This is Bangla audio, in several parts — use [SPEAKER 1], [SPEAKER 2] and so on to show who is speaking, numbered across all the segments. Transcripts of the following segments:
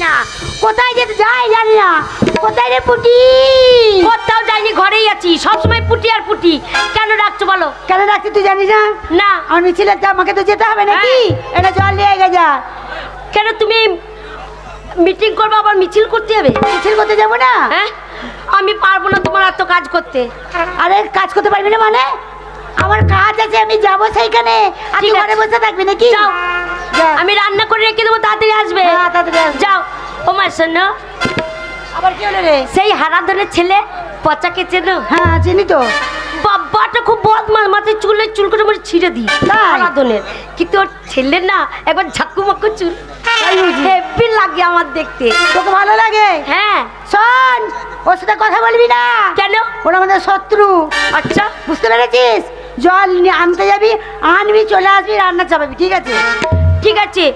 [SPEAKER 1] না, কোথায় যেতে যাই জানি না। কোথায় রে পুটি? কোথাও যাইনি, ঘরেই আছি, সবসময় পুটি আর পুটি। কেন ডাকছো বলো?
[SPEAKER 2] কেন ডাকছি তুই জানিস না?
[SPEAKER 1] না।
[SPEAKER 2] আমার মিছিলে আমাকে তো যেতে হবে নাকি? এটা জল নিয়ে গে যা।
[SPEAKER 1] কেন তুমি মিটিং করবে আবার মিছিল করতে যাবে?
[SPEAKER 2] মিছিল করতে যাবো না?
[SPEAKER 1] হ্যাঁ, আমি পারবো না তোমার এত কাজ করতে।
[SPEAKER 2] আরে কাজ করতে পারবি না মানে? আমার কাজ আছে, আমি যাবো সেইখানে। আমি ঘরে বসে থাকবি নাকি?
[SPEAKER 1] যাও, আমি রান্না করে রেখে দেবো, তাড়াতাড়ি আসবে। যাও। ও মা শোনো,
[SPEAKER 2] আবার কি হলো রে?
[SPEAKER 1] সেই হারাধনের ছেলে পচাকে চেনো?
[SPEAKER 2] হ্যাঁ চিনি তো।
[SPEAKER 1] বাবাটা খুব বদমাস, মাথায় চুল করে মরে ছিঁড়ে দিই হারাধনের। কিন্তু ওর ছেলের না একবার ঝাক্কু মাক্কু চুল, হেভি লাগে আমার দেখতে।
[SPEAKER 2] তোকে ভালো লাগে?
[SPEAKER 1] হ্যাঁ।
[SPEAKER 2] শোন, ওর সাথে কথা বলবি না।
[SPEAKER 1] কেন?
[SPEAKER 2] ওরা আমাদের শত্রু।
[SPEAKER 1] আচ্ছা,
[SPEAKER 2] বুঝতে পেরেছিস? জল আনতে যাবি, আনবি, চলে আসবি, রান্না চাপাবি, ঠিক আছে?
[SPEAKER 1] ঠিক আছে।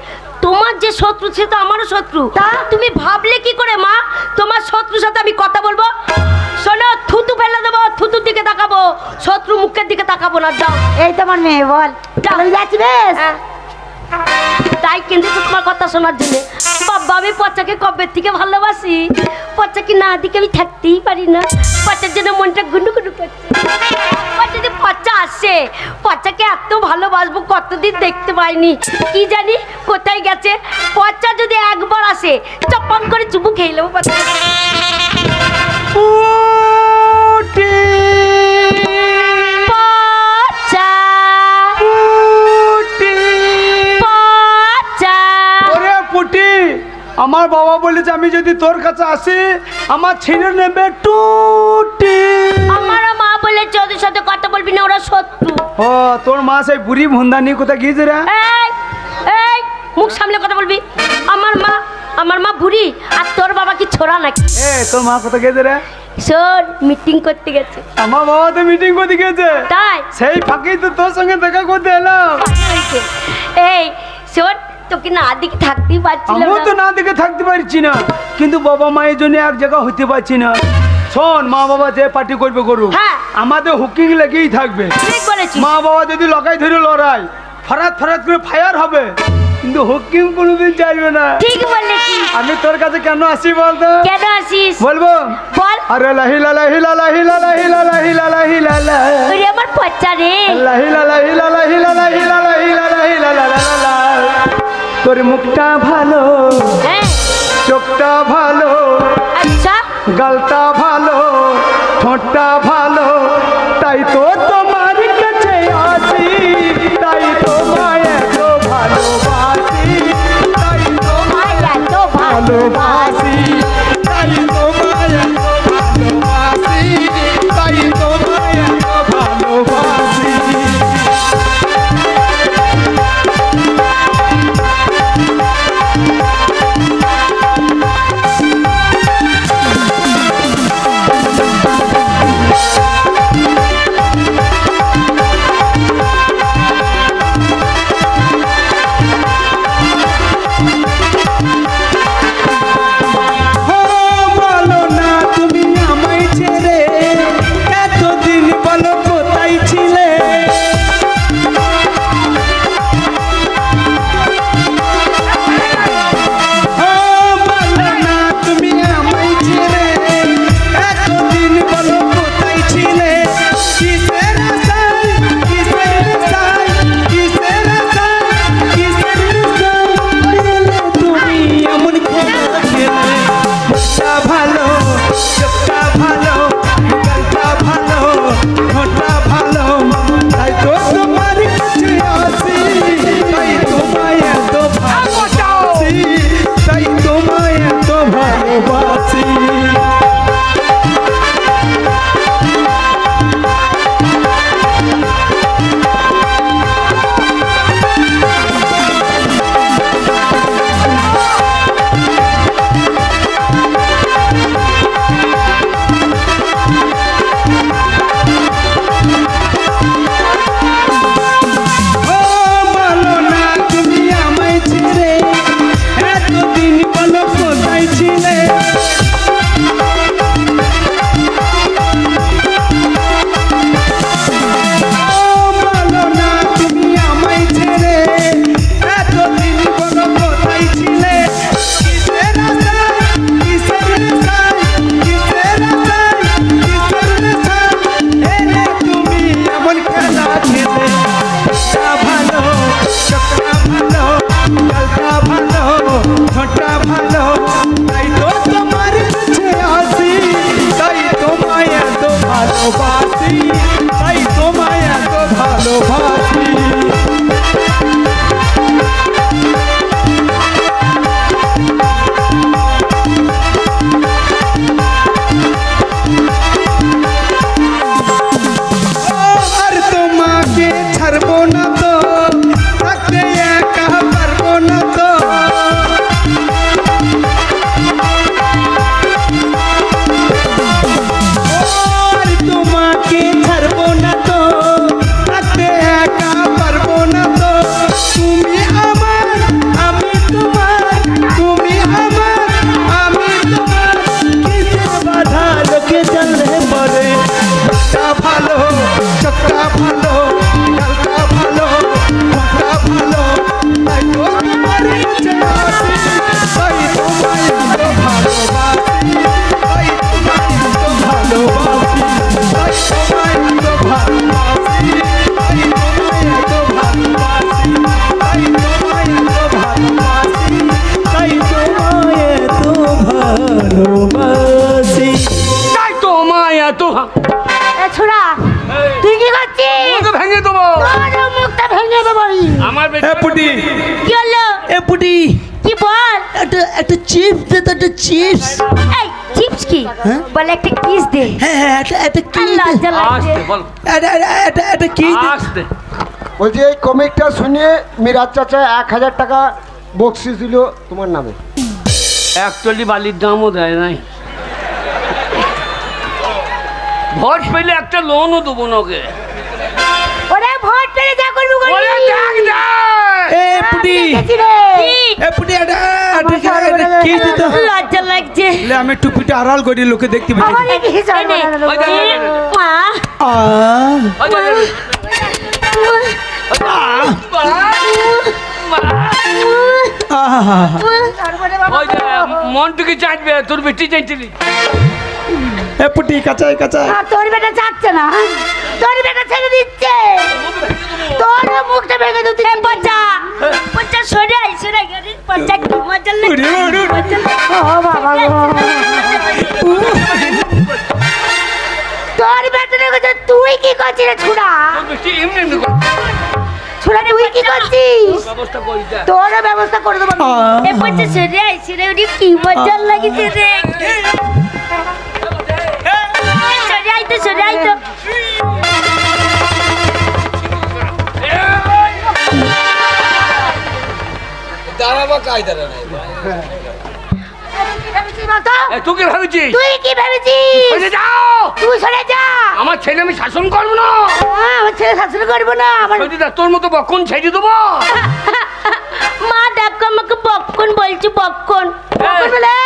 [SPEAKER 1] তোমার যে শত্রু সে তো আমারও শত্রু।
[SPEAKER 2] তা
[SPEAKER 1] তুমি ভাবলে কি করে মা তোমার শত্রুর সাথে আমি কথা বলবো? শোনো, থুতু ফেলে দেবো, থুতুর দিকে তাকাবো, শত্রু মুখের দিকে তাকাবো না। যাও।
[SPEAKER 2] এই তোমার মেয়ে, বল আমি যাচ্ছি। বেশ,
[SPEAKER 1] তাই কিন্তু তোমার কথা শোনার জন্য। বাবা, আমি পচাকে কবে থেকে ভালোবাসি, পচাকে না দিকে আমি থাকতেই পারি না। পচার জন্য মনটা গুন্ডু গুন্ডু করছে। যদি পচা আসে, পচাকে এত ভালোবাসবো কতদিন দেখতে পাইনি। কি জানি কোথায় গেছে। পচা যদি একবার আসে, চপাং করে চুবু খেয়ে নেবো পচা।
[SPEAKER 3] আমার বাবা বলেছে আমি যদি তোর কাছে আসি আমার ছিঁড়ে নেবে টুটি।
[SPEAKER 1] আমার মা বলেছে ওদের সাথে কথা বলবি না, ওরা শত্রু।
[SPEAKER 3] ও, তোর মা সেই বুড়ি ভুন্দানি কোথায় গিয়েছে রে?
[SPEAKER 1] এই এই, মুখ সামলে কথা বলবি। আমার মা বুড়ি, আর তোর বাবা কি ছোড়া নাকি?
[SPEAKER 3] তোর মা কোথায় গিয়েছে রে?
[SPEAKER 1] শোন, মিটিং করতে গেছে।
[SPEAKER 3] আমার বাবা তো মিটিং করতে গেছে।
[SPEAKER 1] তাই
[SPEAKER 3] সেই ফাঁকেই তো তোর সঙ্গে দেখা করতে এলাম।
[SPEAKER 1] এই শোন, তোকে না দিকে থাকতেই পারছি না।
[SPEAKER 3] আমিও তো না দিকে থাকতে পারছি না, কিন্তু বাবা মায়ের জন্য এক জায়গা হতে পারছি না। শোন, মা বাবা যে পার্টি করবে করুক, আমাদের হুকিং লেগেই থাকবে। মা বাবা যদি লগাই ধরে লড়াই, ফরাত ফরাত করে ফায়ার হবে, কিন্তু হুকিং কোনোদিন চাইবে না।
[SPEAKER 1] ঠিক বলেছিস।
[SPEAKER 3] আমি তোর কাছে কেন আসি বলতো?
[SPEAKER 1] কেন আসিস
[SPEAKER 3] বলবো?
[SPEAKER 1] বল।
[SPEAKER 3] আরে লাহিলা লাহিলা লাহিলা লাহিলা লাহিলা লাহিলা লা,
[SPEAKER 1] ওরে আমার পচা রে।
[SPEAKER 3] লাহিলা লাহিলা লাহিলা লাহিলা লাহিলা লাহিলা লা। তোর মুখটা ভালো, চোখটা ভালো,
[SPEAKER 1] আচ্ছা
[SPEAKER 3] গালটা ভালো, ঠোঁটটা ভালো, তাই তো তোমার কাছে আসি, তাই তোমায় এত ভালোবাসি, তাই তোমায় এত ভালোবাসি, তাই তোমায় এত ভালোবাসি, তাই তোমায় এত ভালোবাসি।
[SPEAKER 4] তো
[SPEAKER 2] ছোড়া তুই কি করছিস?
[SPEAKER 4] ভেঙে দেবো,
[SPEAKER 2] মুখটা ভেঙে দেবো।
[SPEAKER 4] আমার
[SPEAKER 3] পুটি
[SPEAKER 1] কি হলো?
[SPEAKER 3] এ পুটি
[SPEAKER 1] কি বল?
[SPEAKER 3] একটা চিপস দে তো, একটা চিপস।
[SPEAKER 1] এই চিপস কি বলে? একটা কিস দে।
[SPEAKER 3] হ্যাঁ একটা কি
[SPEAKER 1] লজ্জা লাগছে।
[SPEAKER 4] বল
[SPEAKER 3] একটা কি
[SPEAKER 4] আসতে।
[SPEAKER 5] বলছি এই কমিকটা শুনে মিরাজ চাচা 1000 টাকা বকশিস দিল তোমার নামে।
[SPEAKER 4] একচল্লি বালির দামও দেয় নাই। ভোট পেলে একটা লোনও দেবো নাকে।
[SPEAKER 2] ওরে ভোট পেলে যা করবি করবি।
[SPEAKER 4] ওরে দেখ দেখ।
[SPEAKER 3] এ পুটি এ পুটি একটা কি দে তো।
[SPEAKER 1] লজ্জা লাগছে।
[SPEAKER 3] লে আমি টুপিটা আড়াল করি, লোকে দেখতে পাচ্ছি।
[SPEAKER 2] আমার কি হিসাব
[SPEAKER 1] এই নে।
[SPEAKER 4] ওই দে, ওই দে, ওই দে।
[SPEAKER 1] মা
[SPEAKER 4] ওই দে, ওই দে, ওই দে। ওই যে মনটুকে চাইবে, তোর বেটি চাইছিলি।
[SPEAKER 3] এ পুটি কাঁচাই কাঁচাই।
[SPEAKER 2] তোর বেটা চাচ্ছে না, তোর বেটা ছেড়ে দিচ্ছে, তোর মুখটা ভেঙে দিচ্ছে।
[SPEAKER 1] পচা পচা সরে আইছে না গরি পচা কি মজা লাগে।
[SPEAKER 2] ও বাবা গো, তোর বেটা রেখেছে। তুই কি করছিস রে ছুড়া?
[SPEAKER 4] তোর বেটি এমনি এমনি করে।
[SPEAKER 2] ছুড়া তুই কি করছিস?
[SPEAKER 4] ব্যবস্থা করি যা।
[SPEAKER 2] তোর ব্যবস্থা করে দেবো।
[SPEAKER 1] এ পচা সরে আইছে রে ওরে কি মজা লাগিছে রে। সরে আইতো সরে আইতো।
[SPEAKER 4] দাঁড়াবা কায়দারা নাই। তুই কি ভাবছিস?
[SPEAKER 2] তুই কি ভেবেছিস?
[SPEAKER 4] ওই যে যাও,
[SPEAKER 2] তুই সরে যা।
[SPEAKER 4] আমার ছেলে আমি শাসন করবো না।
[SPEAKER 2] আমার ছেলে শাসন করবো না। আমার
[SPEAKER 4] যদি তোর মতো বক্ষণ ছেড়ে দেবো।
[SPEAKER 1] মা দেখো আমাকে বক্ষণ বলছি বক্ষণ।
[SPEAKER 2] বলে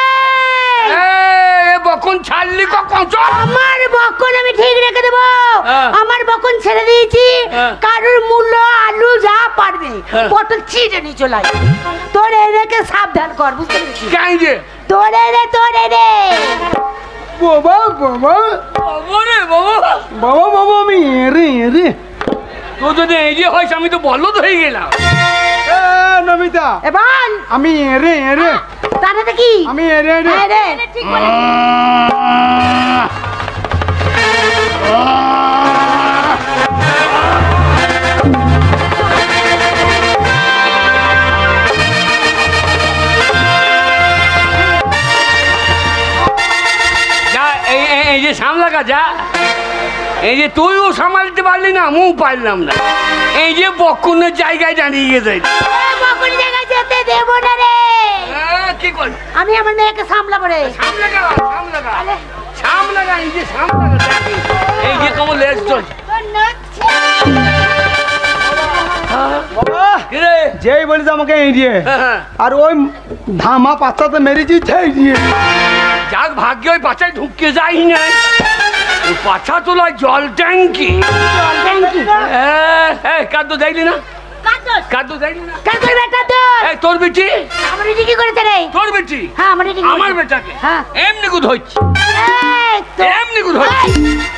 [SPEAKER 4] বক্ষণ ছাড়লি কখন?
[SPEAKER 2] আমার বকন আমি ঠিক রেখে দেবো।
[SPEAKER 4] হ্যাঁ।
[SPEAKER 2] আমার বকন ছেড়ে দিয়েছি।
[SPEAKER 4] হ্যাঁ।
[SPEAKER 2] কারুর মূল্য আলু যা পারবে
[SPEAKER 4] হ্যাঁ।
[SPEAKER 2] পটল ছিটে নিয়ে চলে আসবে। তোর রেখে সাবধান কর, বুঝতে পেরেছিস?
[SPEAKER 4] কেন যে
[SPEAKER 2] তোর রে
[SPEAKER 3] বাবা বাবা
[SPEAKER 4] বাবা রে বাবা,
[SPEAKER 3] বাবা বাবা আমি রে রে।
[SPEAKER 4] তোর যদি এই যে হয় আমি তো বলদ হয়ে গেলাম।
[SPEAKER 3] এ নমিতা
[SPEAKER 2] এবার
[SPEAKER 3] আমি রে রে।
[SPEAKER 2] তাহলে কি
[SPEAKER 3] আমি রে রে।
[SPEAKER 2] হ্যাঁ রে।
[SPEAKER 1] ঠিক বলে।
[SPEAKER 4] যা এই যে সামলাকা যা। এই যে তুইও সামালতে পারলি না, মুখ পারলাম না। এই যে বক্ষণের জায়গায় দাঁড়িয়ে গেছে।
[SPEAKER 2] বকন জায়গায় যেতে দেবো না রে।
[SPEAKER 4] কি কর?
[SPEAKER 2] আমি আমার মেয়েকে সামলাবো রে।
[SPEAKER 4] সামলাকা সামলাকা সামলাকা, এই যে সামলাকা। এই যে তোমার লেজ চলছে।
[SPEAKER 3] বাবা
[SPEAKER 4] কিরে?
[SPEAKER 3] যেই বলিস আমাকে এই দিয়ে,
[SPEAKER 4] হ্যাঁ।
[SPEAKER 3] আর ওই ধামা পাঁচটাতে মেরেছি সেই দিয়ে।
[SPEAKER 4] যাক ভাগ্য ওই পাছায় ঢুকে যাই না। ওই পাছা তোলা জল ট্যাঙ্কি। কাদ্য দেখলি না? কাদ্য দেখলি না?
[SPEAKER 2] কার করে বেটা তোর?
[SPEAKER 4] এই তোর বেটি,
[SPEAKER 2] আমার এটি কি করেছে রে?
[SPEAKER 4] তোর বেটি
[SPEAKER 2] হ্যাঁ আমার এটি
[SPEAKER 4] আমার বেটাকে
[SPEAKER 2] হ্যাঁ।
[SPEAKER 4] এমনি গুদ হচ্ছে,
[SPEAKER 2] এই তো-
[SPEAKER 4] এমনি গুদ হচ্ছে।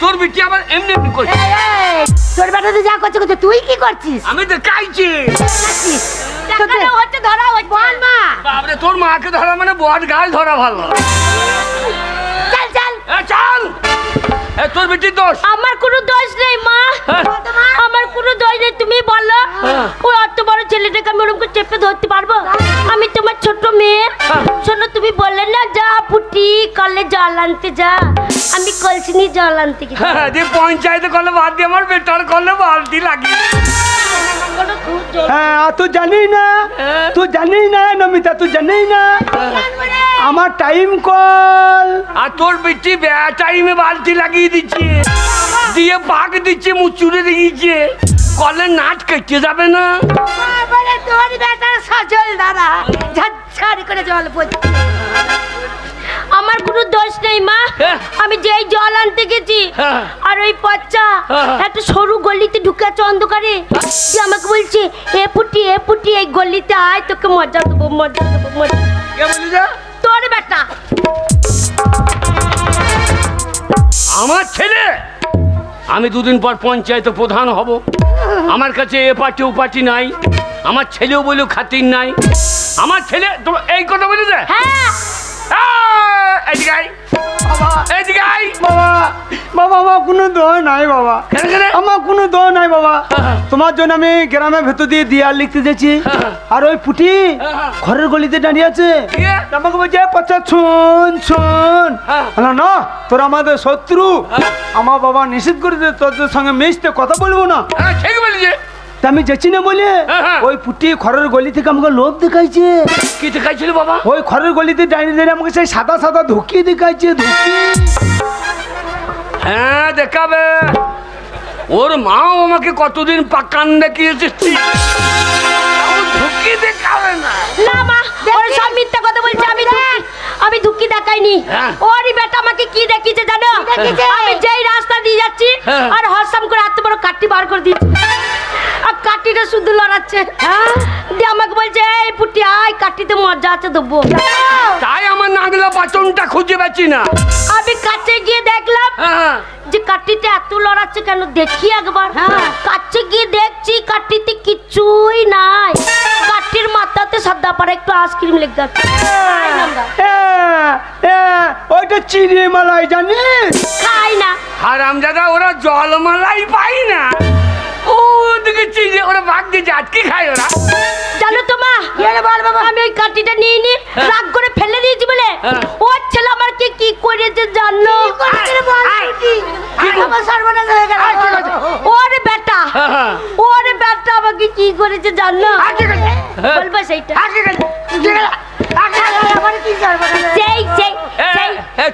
[SPEAKER 4] তোর বেটি আবার এমনি এমনি করছে।
[SPEAKER 2] এই, এই, তোর বেটা তো যা করছে করছে, তুই কি করছিস?
[SPEAKER 4] আমি তো কাইছি।
[SPEAKER 1] দেখানো হচ্ছে ধরা হচ্ছে।
[SPEAKER 2] বল মা।
[SPEAKER 4] বাবরে তোর মাকে ধরা মানে বট গাল ধরা ভালো।
[SPEAKER 2] চল চল।
[SPEAKER 4] চল। তোর বেটি দোষ।
[SPEAKER 1] আমার কোনো দোষ নেই মা।
[SPEAKER 4] হ্যাঁ।
[SPEAKER 1] আমার কোনো দোষ নেই, তুমি বলো।
[SPEAKER 4] হ্যাঁ।
[SPEAKER 1] ওই অত বড় ছেলেটাকে আমি ওরকম চেপে ধরতে পারবো? আমি তোমার ছোট মেয়ে।
[SPEAKER 4] হ্যাঁ।
[SPEAKER 1] শোনো, তুমি বললে না যা পুটি কলে জল আনতে যা, আমি কলসি নিয়ে জল আনতে গেছি।
[SPEAKER 4] যে পঞ্চায়েতে করলে বাদ দিয়ে আমার বেটার করলে বালতি লাগে।
[SPEAKER 3] হ্যাঁ আর তুই জানি না, তুই জানি না নমিতা, তুই জানি না আমার টাইম কল।
[SPEAKER 4] আর তোর বেটি টাইমে বালতি লাগিয়ে দিচ্ছে, দিয়ে পাক দিচ্ছে, মুচুরে দিয়েছে। কলে নাচ কেটে যাবে না?
[SPEAKER 2] বলে তোর বেটার সজল দাঁড়া ঝাড় করে জল পড়ছে।
[SPEAKER 1] আমার কোনো দোষ নেই মা।
[SPEAKER 4] হ্যাঁ।
[SPEAKER 1] আমি যেই জল আনতে গেছি
[SPEAKER 4] হ্যাঁ।
[SPEAKER 1] আর ওই বাচ্চা
[SPEAKER 4] হ্যাঁ।
[SPEAKER 1] একটা সরু গলিতে ঢুকে আছে অন্ধকারে, যে আমাকে বলছে এ পুটি এই গলিতে আয়, তোকে মজা দেবো মজা দেবো মজা।
[SPEAKER 4] কে বলি যা?
[SPEAKER 1] তোর বেটা।
[SPEAKER 4] আমার ছেলে, আমি দুদিন পর পঞ্চায়েতে প্রধান হব। আমার কাছে এ পার্টি ও পার্টি নাই, আমার ছেলেও বলেও খাতির নাই। আমার ছেলে তো এই কথা বলে দে।
[SPEAKER 1] হ্যাঁ
[SPEAKER 4] এদিকে আয়।
[SPEAKER 3] বাবা
[SPEAKER 4] এদিকে আই
[SPEAKER 3] বাবা বাবা আমার কোনো দোষ নাই বাবা
[SPEAKER 4] কেন
[SPEAKER 3] আমার কোনো দোষ নাই বাবা তোমার জন্য আমি গ্রামের ভেতর দিয়ে দেয়াল লিখতে যাচ্ছি আর ওই পুটি ঘরের গলিতে দাঁড়িয়ে আছে আমাকে বলছে পচা ছুন ছুন না তোরা আমাদের শত্রু আমার বাবা নিষেধ করে দে তোদের সঙ্গে মিশতে কথা বলবো না
[SPEAKER 4] ঠিক বলেছে
[SPEAKER 3] আমি যাচ্ছি না বলে ওই পুটি ঘরের গলি থেকে আমাকে লোভ দেখাইছে
[SPEAKER 4] কি দেখাইছিল বাবা
[SPEAKER 3] ওই ঘরের গলিতে দাঁড়িয়ে দাঁড়িয়ে আমাকে সেই সাদা সাদা ধুকি দেখাইছে ধুকি
[SPEAKER 4] হ্যাঁ দেখাবে ওর মাও আমাকে কতদিন পাকান দেখিয়েছে ধুকি দেখাবে না
[SPEAKER 1] না মা ওর সব মিথ্যা কথা বলছে আমি ধুকি দেখাইনি ওরই বেটা আমাকে কি দেখিয়েছে জানো আমি যেই রাস্তা দিয়ে যাচ্ছি আর হরসাম করে এত বড় কাঠি বার করে দিয়েছি আর কাঠিটা শুধু লড়াচ্ছে দিয়ে আমাকে বলছে এই পুটি আয় কাঠিতে মজা আছে দেবো
[SPEAKER 4] তাই আমার নাগলা বাচনটা খুঁজে পাচ্ছি না
[SPEAKER 1] আমি কাছে গিয়ে দেখলাম যে কাঠিতে এত লড়াচ্ছে কেন দেখি একবার কাছে গিয়ে দেখছি কাঠিতে কিছুই নাই কাঠির মাথাতে সাদা পাড়া একটু আইসক্রিম লেগে আছে
[SPEAKER 3] ওইটা চিড়ে মালাই জানিস
[SPEAKER 1] খাই না
[SPEAKER 4] হারামজাদা ওরা জলমালাই পাই না ওদিকে চিড়ে ওরা ভাগ দিয়ে আটকে খায় ওরা
[SPEAKER 1] জানো তো মা আমি ওই কাঠিটা নিয়ে নি রাগ করে ফেলে দিয়েছি বলে ওর ছেলে আমার কি করেছে জানো ওরে বেটা আমাকে কি করেছে জানো বলবো সেইটা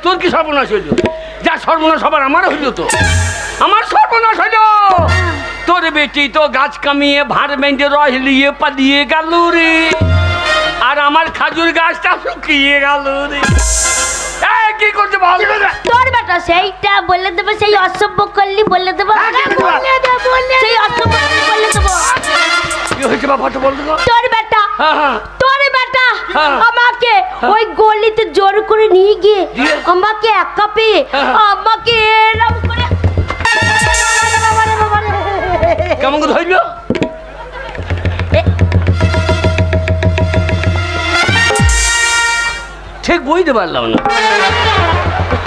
[SPEAKER 4] তোর কি সর্বনাশ হইল যা সর্বনাশ সবার আমার হইল তো আমার সর্বনাশ হইল তোর বেটি তো গাছ কামিয়ে ভার বেঁধে রহলিয়ে পালিয়ে গেল রে আর আমার খাজুর গাছটা শুকিয়ে গেল রে কি করতে ভালো
[SPEAKER 1] তোর বেটা সেইটা বলে দেবো সেই অসভ্য করলি বলে দেবো সেই অসভ্য বলে দেবো
[SPEAKER 4] কি হয়েছে বাবাটা বলতো
[SPEAKER 1] তোর বেটা আমাকে ওই গলিতে জোর করে নিয়ে গিয়ে আমাকে একা পেয়ে আমাকে এরম করে
[SPEAKER 4] কেমন করে ধরল ঠিক বুঝতে পারলাম না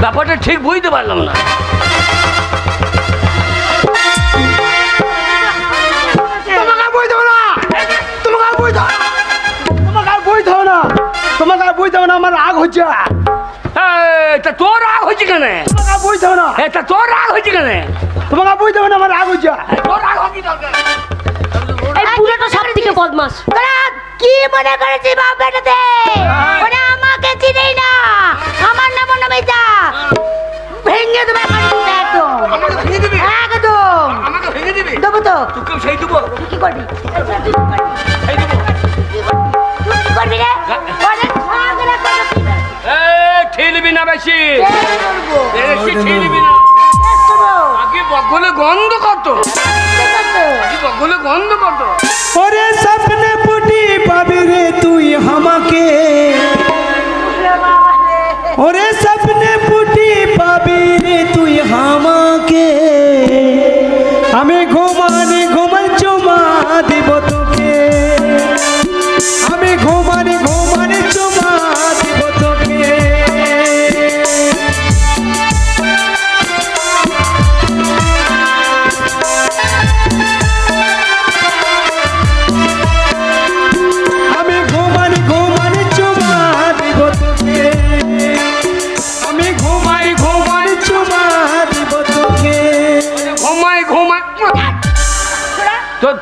[SPEAKER 4] ব্যাপারটা ঠিক বুঝতে পারলাম না
[SPEAKER 3] তোমাকে আর বুঝতে হবে না আমার রাগ হচ্ছে
[SPEAKER 4] তা তোর রাগ হচ্ছে কেন
[SPEAKER 3] তোমাকে বুঝতে হবে না
[SPEAKER 4] তা তোর রাগ হচ্ছে কেন
[SPEAKER 3] তোমাকে বুঝতে হবে না আমার রাগ হচ্ছে
[SPEAKER 4] তোর রাগ হচ্ছে দরকার
[SPEAKER 1] এই পুরোটা সব থেকে বদমাস
[SPEAKER 2] কি মনে করেছিস বাপ বেটাতে ওরা আমাকে চিনেই না আমার নাম নমিতা ভেঙে দেবে একদম
[SPEAKER 4] আমাকে ভেঙে দিবি
[SPEAKER 2] একদম
[SPEAKER 4] আমাকে ভেঙে দিবি
[SPEAKER 2] দেবো তো
[SPEAKER 4] তোকে সেই দেবো
[SPEAKER 2] তুই কি করবি
[SPEAKER 4] সেই দেবো
[SPEAKER 2] তুই কি করবি রে অনেক ঝগড়া করবি
[SPEAKER 4] ঠেলবি না বেশি বেশি ঠেলবি না আগে বগলে গন্ধ কত আগে বগলে গন্ধ কত
[SPEAKER 3] ওরে স্বপ্নে পুটি পাবি রে তুই আমাকে ওরে স্বপ্নে পুটি পাবি রে তুই আমাকে আমি ঘুমানে চুমা দিব তোকে আমি ঘুমানে চুমা দিব তোকে আমি ঘুমানে চুমা দিব তোকে আমি ঘুমানে চুমা দিব তোকে
[SPEAKER 4] ঘুমাই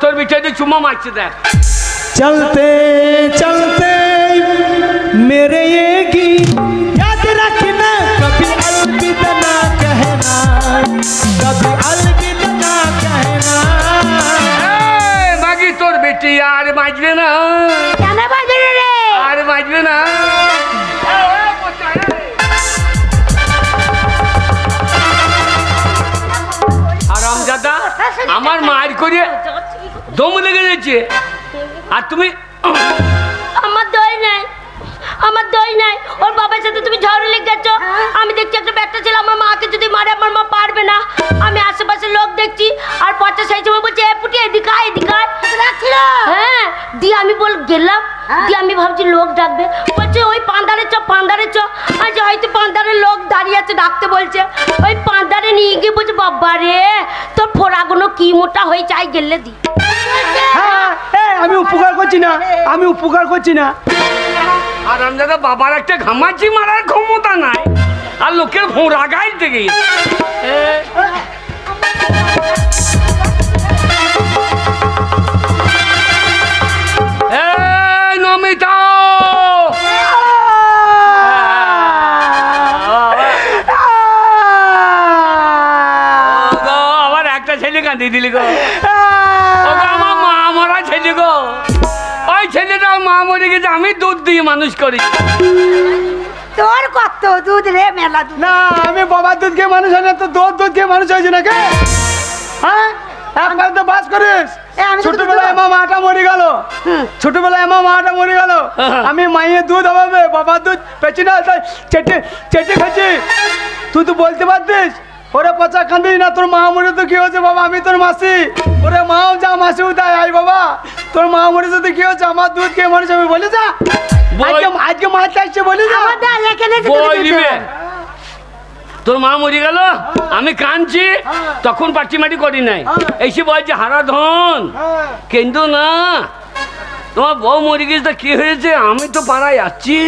[SPEAKER 4] তোর বিটাতে চুমা মারছে দেখ
[SPEAKER 3] चलते चलते मेरे ये गीत याद रखना कभी अलविदा ना कहना कभी अलविदा ना कहना
[SPEAKER 4] বাকি তোর বেটি আর বাজবে না
[SPEAKER 2] কেন বাজবে রে
[SPEAKER 4] আর বাজবে না হারামজাদা আমার মার করে দম লেগে যাচ্ছে আর তুমি
[SPEAKER 1] আমার দই নাই ওর বাবার সাথে তুমি ঝড় লেগে গেছো আমি দেখছি একটা ব্যাটা ছেলে আমার মাকে যদি মারে আমার মা পারবে না আমি আশেপাশে লোক দেখছি আর পচা সেই সময় বলছে এ পুটি এদিকে আয়, এদিকে আয়। হ্যাঁ, দিয়ে আমি গেলাম, দিয়ে আমি ভাবছি লোক ডাকবে, বলছে ওই পান্ডারে চ, পান্ডারে চ। আজ হয়তো পান্ডারের লোক দাঁড়িয়ে আছে, ডাকতে বলছে। ওই পান্ডারে নিয়ে গিয়ে বলছে, বাবা রে তোর ফোড়াগুলো কি মোটা হয়ে চাই গেলে দি।
[SPEAKER 3] হ্যাঁ, আমি উপকার করছি না, আমি উপকার করছি না।
[SPEAKER 4] আর আমদাদা বাবার একটা ঘামাচি মারার ক্ষমতা নাই, আর লোকের ফোঁড়া গাইতে গিয়ে নমিতা আবার একটা ছেলে কাঁদিয়ে দিলি গো, আমার মা মরা ছেলে গো। ওই ছেলেটা মা মরে গেছে, আমি দুধ দিয়ে মানুষ করি।
[SPEAKER 2] তোর কত দুধ রে, মেলা দুধ।
[SPEAKER 3] না, আমি বাবার দুধ খেয়ে মানুষ হয় না, তো তোর দুধ খেয়ে মানুষ হয়েছে নাকি? হ্যাঁ, একবার তো বাস করিস। ছোটবেলায় আমার মাটা মরে গেল, ছোটবেলায় আমার মাটা মরে গেল, আমি মায়ের দুধ অভাবে বাবার দুধ পেছি না, চেটে চেটে খাচ্ছি। তুই তো বলতে পারতিস, ওরে পচা কান্দিস না, তোর মা মরে তো কি হয়েছে বাবা, আমি তোর মাসি। ওরে মাও যা, মাসিও তাই। আই বাবা, তোর মা মরেছে তো কি হয়েছে, আমার দুধ খেয়ে মানুষ আমি বলি যা। আজকে মাছ চাইছে বলি যা।
[SPEAKER 4] তোর মা মরে গেল, আমি কাঁদছি, তখন পাটি মাটি করি নাই, এসে বলছে হারা ধন কিন্তু না, তোমার বউ মরে গেছে, কি হয়েছে? আমি তো পাড়ায় যাচ্ছি,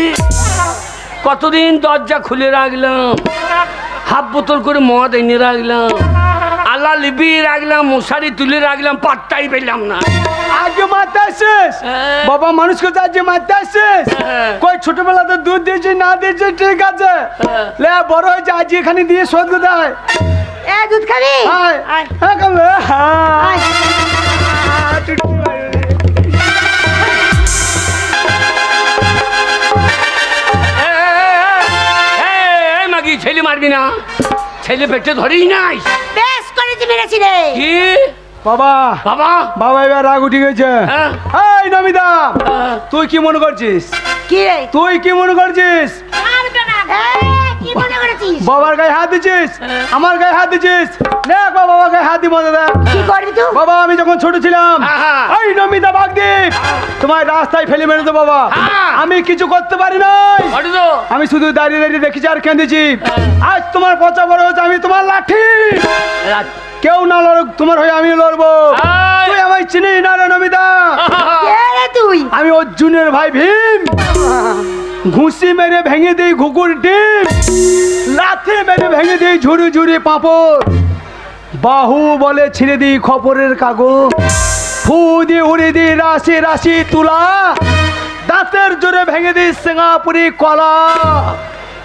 [SPEAKER 4] কতদিন দরজা খুলে রাখলাম, হাফ বোতল করে মদ এনে রাখলাম, আল্লাহ লিবি রাখলাম, মশারি তুলে রাখলাম, পাট্টাই পেলাম না।
[SPEAKER 3] আজকে মারতে আসছিস বাবা, মানুষকে তো আজকে মারতে আসছিস। কই ছোটবেলাতে দুধ দিয়েছি না দিয়েছি ঠিক আছে, লে বড় হয়েছে আজ এখানে দিয়ে শোধ কোথায়?
[SPEAKER 2] এ দুধ খাবি?
[SPEAKER 3] হ্যাঁ খাবে।
[SPEAKER 4] মাগি ছেলে মারবি না, ছেলে পেটে ধরেই নাই।
[SPEAKER 2] বেশ করেছি, মেরেছি রে।
[SPEAKER 4] কি
[SPEAKER 3] বাবা,
[SPEAKER 4] বাবা
[SPEAKER 3] বাবা এবার রাগ উঠে গেছে। এই নমিতা, তুই কি মনে করছিস?
[SPEAKER 2] কি রে?
[SPEAKER 3] তুই কি মনে করছিস?
[SPEAKER 2] কি মনে করেছিস?
[SPEAKER 3] বাবার গায়ে হাত দিছিস, আমার গায়ে হাত দিছিস। নে বাবা গায়ে হাত দি মজা দেখ।
[SPEAKER 2] কি করবি তুই?
[SPEAKER 3] বাবা আমি যখন ছোট ছিলাম, এই নমিতা বাগদীপ তোমার রাস্তায় ফেলে মেরে তো বাবা, আমি কিছু করতে পারি নাই, আমি শুধু দাঁড়িয়ে দাঁড়িয়ে দেখেছি আর কেঁদেছি। আজ তোমার পচা বড় হচ্ছে, আমি তোমার লাঠি, কেউ না লড়ুক তোমার হয়ে আমি লড়বো। তুই আমায় চিনি না রে নমিতা,
[SPEAKER 2] তুই?
[SPEAKER 3] আমি অর্জুনের ভাই ভীম, ঘুষি মেরে ভেঙে দিই ঘুঘুর ডিম, লাথি মেরে ভেঙে দিই ঝুড়ি ঝুড়ি পাঁপড়, বাহু বলে ছিঁড়ে দিই খবরের কাগজ, ফু দিয়ে উড়ে দিই রাশি রাশি তুলা, দাঁতের জোরে ভেঙে দিই সিঙ্গাপুরি কলা।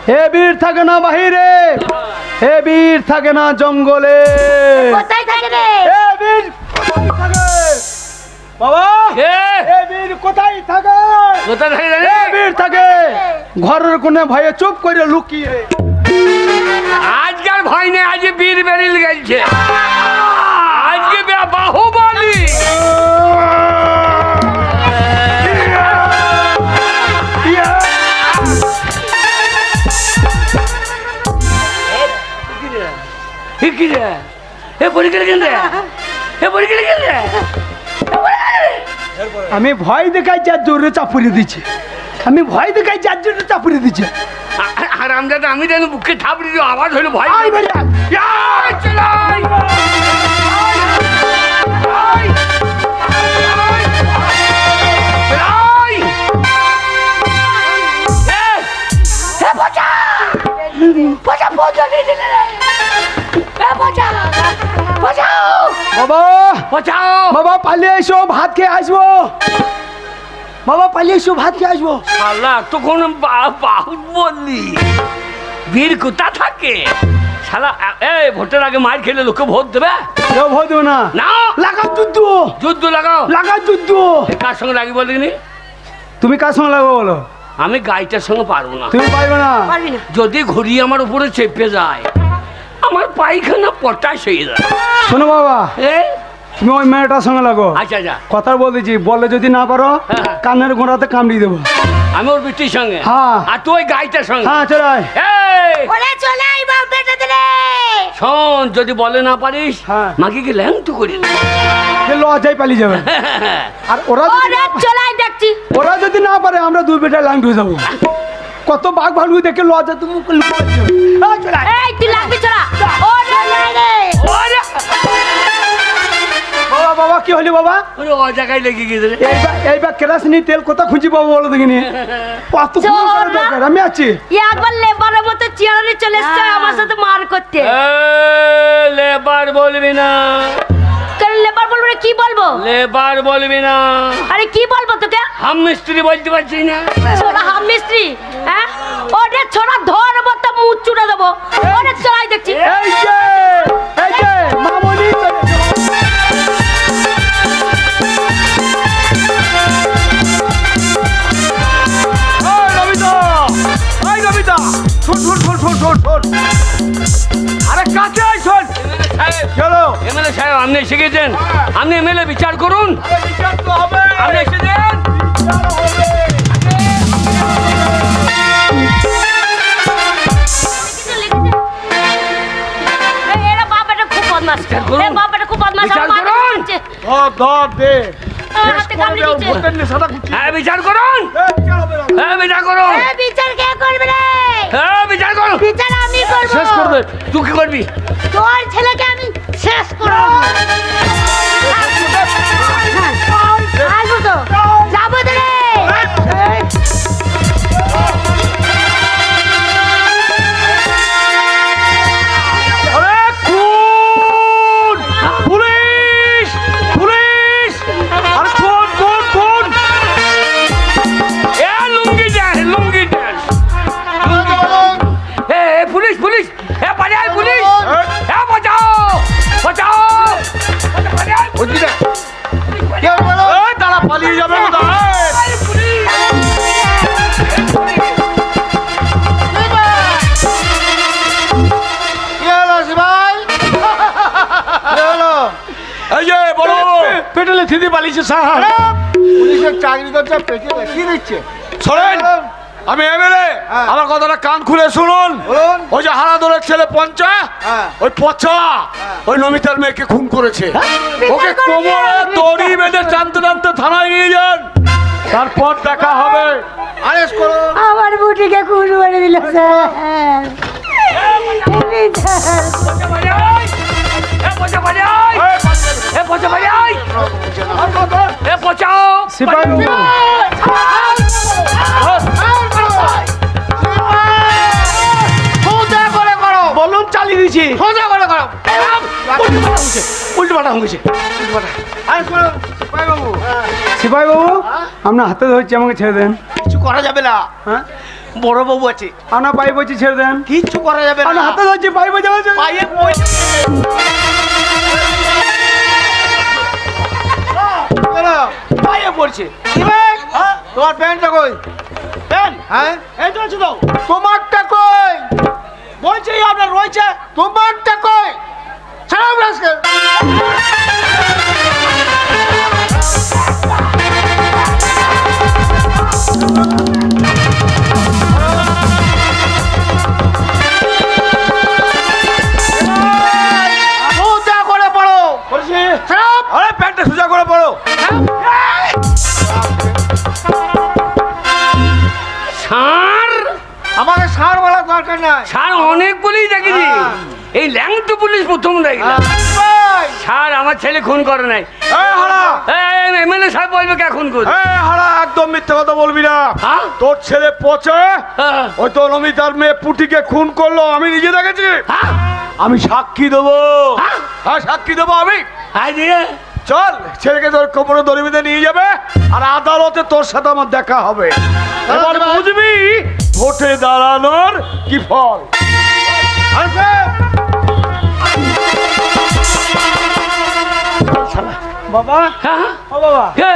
[SPEAKER 3] হে বীর থাকে না বাহিরে, হে বীর থাকে না জঙ্গলে,
[SPEAKER 2] কোথায় থাকে রে?
[SPEAKER 3] হে বীর কোথায় থাকে বাবা? হে বীর কোথায় থাকে?
[SPEAKER 4] কোথায় থাকে জানি?
[SPEAKER 3] হে বীর থাকে ঘরের কোণে ভয়ে চুপ করে লুকিয়ে।
[SPEAKER 4] আজকাল ভয় নেই, আজ বীর বেরিল গেছে, আজকে বাহুবলী।
[SPEAKER 3] আমি ভয় দেখাই যার জোরে চাপুরে দিচ্ছে, আমি ভয় দেখাই যার জোরে চাপুরে দিচ্ছে।
[SPEAKER 4] আর আমদাদা আমি যেন বুকে থাপড়ি দিয়ে আওয়াজ হলো ভয়।
[SPEAKER 3] বাবা বাবা পালিয়ে এসো, ভাত খেয়ে আসবো। বাবা পালিয়ে এসো, ভাত খেয়ে আসবো।
[SPEAKER 4] শালা তখন বাহুবলী বীর কোথা থাকে শালা? এই ভোটের আগে মার খেলে লোকে ভোট দেবে?
[SPEAKER 3] কেউ ভোট দেবে না।
[SPEAKER 4] না,
[SPEAKER 3] লাগাও যুদ্ধ,
[SPEAKER 4] যুদ্ধ লাগাও,
[SPEAKER 3] লাগাও যুদ্ধ।
[SPEAKER 4] কার সঙ্গে লাগি বলিনি?
[SPEAKER 3] তুমি কার সঙ্গে লাগাবো বলো?
[SPEAKER 4] আমি গাইটার সঙ্গে পারবো না।
[SPEAKER 3] তুমি পারবে না?
[SPEAKER 4] যদি ঘুরিয়ে আমার উপরে চেপে যায়, আমার পায়খানা পটাশ হয়ে যায়।
[SPEAKER 3] শোনো বাবা, তুমি ওই মেয়েটার সঙ্গে লাগো।
[SPEAKER 4] আচ্ছা আচ্ছা
[SPEAKER 3] কথা বলতেছি, বলে যদি না পারো কানের গোড়াতে কামড়িয়ে দেবো।
[SPEAKER 4] আমি ওর বিটির সঙ্গে
[SPEAKER 3] হ্যাঁ।
[SPEAKER 4] আর তুই ওই গাইটার সঙ্গে।
[SPEAKER 3] হ্যাঁ চল আয়।
[SPEAKER 4] এই
[SPEAKER 2] ওরে চলে আই বাপ বেটাতে রে।
[SPEAKER 4] শোন, যদি বলে না পারিস
[SPEAKER 3] হ্যাঁ।
[SPEAKER 4] মাকে কি ল্যাংটু করে দে।
[SPEAKER 3] সে লজ্জায় পালিয়ে যাবে। আর ওরা যদি
[SPEAKER 1] ওরে চলাই দেখছি।
[SPEAKER 3] ওরা যদি না পারে আমরা দুই বেটা লাইন ঢুকে যাবো। কত বাঘ ভালু দেখে লজ্জা তুমি লুকাচ্ছ। এই চল আয়।
[SPEAKER 1] এই তুই লাগবি চলা। ওরে লাগে।
[SPEAKER 4] ওরে
[SPEAKER 3] বাবা বাবা কি হলি বাবা?
[SPEAKER 4] ওরে ও জায়গায় লেগে গেছে রে।
[SPEAKER 3] এইবার কেরাসিনি তেল কোথা খুঁজি পাবো বলো দেখিনি। কত দরকার, আমি আছি।
[SPEAKER 1] একবার লেবারের মতো চেয়ারে চলে এসছে আমার সাথে মার করতে।
[SPEAKER 4] লেবার বলবি না,
[SPEAKER 1] কেন লেবার বলবো না? কি বলবো?
[SPEAKER 4] লেবার বলবি না।
[SPEAKER 1] আরে কি বলবো তোকে?
[SPEAKER 4] হাম মিস্ত্রি বলতে পারছি না।
[SPEAKER 1] ছোড়া হাম মিস্ত্রি, হ্যাঁ? ওরে ছোড়া ধরবো তো মুখ চুড়ে দেবো। ওরে চলাই দেখছি।
[SPEAKER 3] এই যে মামনি আরে কাছে আয় শোন। চলো
[SPEAKER 4] এমএলএ সাহেব, আপনি শিখেছেন, আপনি এমএলএ বিচার করুন।
[SPEAKER 3] বিচার তো হবে।
[SPEAKER 4] আপনি এসেছেন।
[SPEAKER 1] এরা বাবাটা খুব বদমাশ। এ বাবাটা খুব বদমাশ।
[SPEAKER 4] বিচার
[SPEAKER 1] আমার মাথা
[SPEAKER 4] করুন।
[SPEAKER 1] ঘুরছে।
[SPEAKER 3] ধর দে।
[SPEAKER 1] হাতে কামড়ে দিচ্ছে।
[SPEAKER 4] হ্যাঁ বিচার করুন। হ্যাঁ বিচার করুন।
[SPEAKER 2] এ বিচার কে করবে রে?
[SPEAKER 4] হ্যাঁ বিচার করুন।
[SPEAKER 2] বিচার আমি করব।
[SPEAKER 4] শেষ করবে। তুই কি করবি?
[SPEAKER 2] তোর ছেলেকে আমি শেষ করব। আসবো তো, যাবো তো রে।
[SPEAKER 3] আরে খুন! পুলিশ! পুলিশ! আরে খুন, খুন, খুন!
[SPEAKER 4] এ লুঙ্গি দেন, লুঙ্গি দেন। এ পুলিশ, পুলিশ! এ পালিয়ে পুলিশ! এ বাঁচাও! বাঁচাও!
[SPEAKER 3] তারা পালিয়ে যাবে কোথায়?
[SPEAKER 4] এই যে বলো,
[SPEAKER 3] পেটেলে থিদি পালিয়েছে সাহা।
[SPEAKER 5] পুলিশের চাকরি করছে, পেটে কি দিচ্ছে?
[SPEAKER 3] শোনেন, আমি এমএলএ, আমার কথাটা কান খুলে শুনুন।
[SPEAKER 5] বলুন।
[SPEAKER 3] ওই যে হারাদোলের ছেলে পঞ্চা,
[SPEAKER 5] হ্যাঁ।
[SPEAKER 3] ওই পচা ওই নমিতার মেয়েকে খুন করেছে। ওকে কোমরে দড়ি বেঁধে টানতে টানতে থানায় নিয়ে যান, তারপর দেখা হবে।
[SPEAKER 5] আরেস্ট করুন।
[SPEAKER 2] আমার বুটিকে খুন করে দিল স্যার।
[SPEAKER 3] সিপাহী বলুন চালিয়ে দিছি। উল্টো পাটা হয়েছে। সিপাহী বাবু, আপনার হাতে ধরছি, আমাকে ছেড়ে দেন।
[SPEAKER 5] কিছু করা যাবে না,
[SPEAKER 3] হ্যাঁ,
[SPEAKER 5] বড় বাবু আছে।
[SPEAKER 3] আপনার পাই বলছি ছেড়ে দেন।
[SPEAKER 5] কিচ্ছু করা যাবে না।
[SPEAKER 3] আপনার হাতে ধরছি, পাই বলছি
[SPEAKER 5] পায়ে পড়ছে। পায়ে পড়ছে। তোমার প্যান্টটা কই? প্যান্ট? হ্যাঁ, এই তো আছে তো। তোমারটা কই? বলছি আপনার রয়েছে। তোমারটা কই? ছাড়াও রাস্কে। সোজা করে পড়ো। বলছি আরে প্যান্টটা সোজা করে পড়ো।
[SPEAKER 4] সার
[SPEAKER 5] আমাকে সার বলার দরকার নাই।
[SPEAKER 4] সার অনেক পুলিশ দেখেছি, এই ল্যাংটু পুলিশ প্রথম দেখলাম। সার আমার ছেলে খুন করে নাই। এমএলএ সাহেব বলবে কে খুন করে?
[SPEAKER 3] একদম মিথ্যা কথা বলবি না।
[SPEAKER 4] হ্যাঁ?
[SPEAKER 3] তোর ছেলে পচে
[SPEAKER 4] হ্যাঁ।
[SPEAKER 3] ওই তো নমিতার মেয়ে পুটিকে খুন করলো, আমি নিজে দেখেছি।
[SPEAKER 4] হ্যাঁ?
[SPEAKER 3] আমি সাক্ষী দেবো।
[SPEAKER 4] হ্যাঁ?
[SPEAKER 3] হ্যাঁ সাক্ষী দেবো আমি।
[SPEAKER 4] আয় দিয়ে
[SPEAKER 3] চল, ছেলেকে তোর কোমরে দড়ি বেঁধে নিয়ে যাবে, আর আদালতে তোর সাথে আমার দেখা হবে। এবার বুঝবি ভোটে দাঁড়ানোর কি ফল। বাবা,
[SPEAKER 4] হ্যাঁ?
[SPEAKER 3] ও বাবা,
[SPEAKER 4] কে?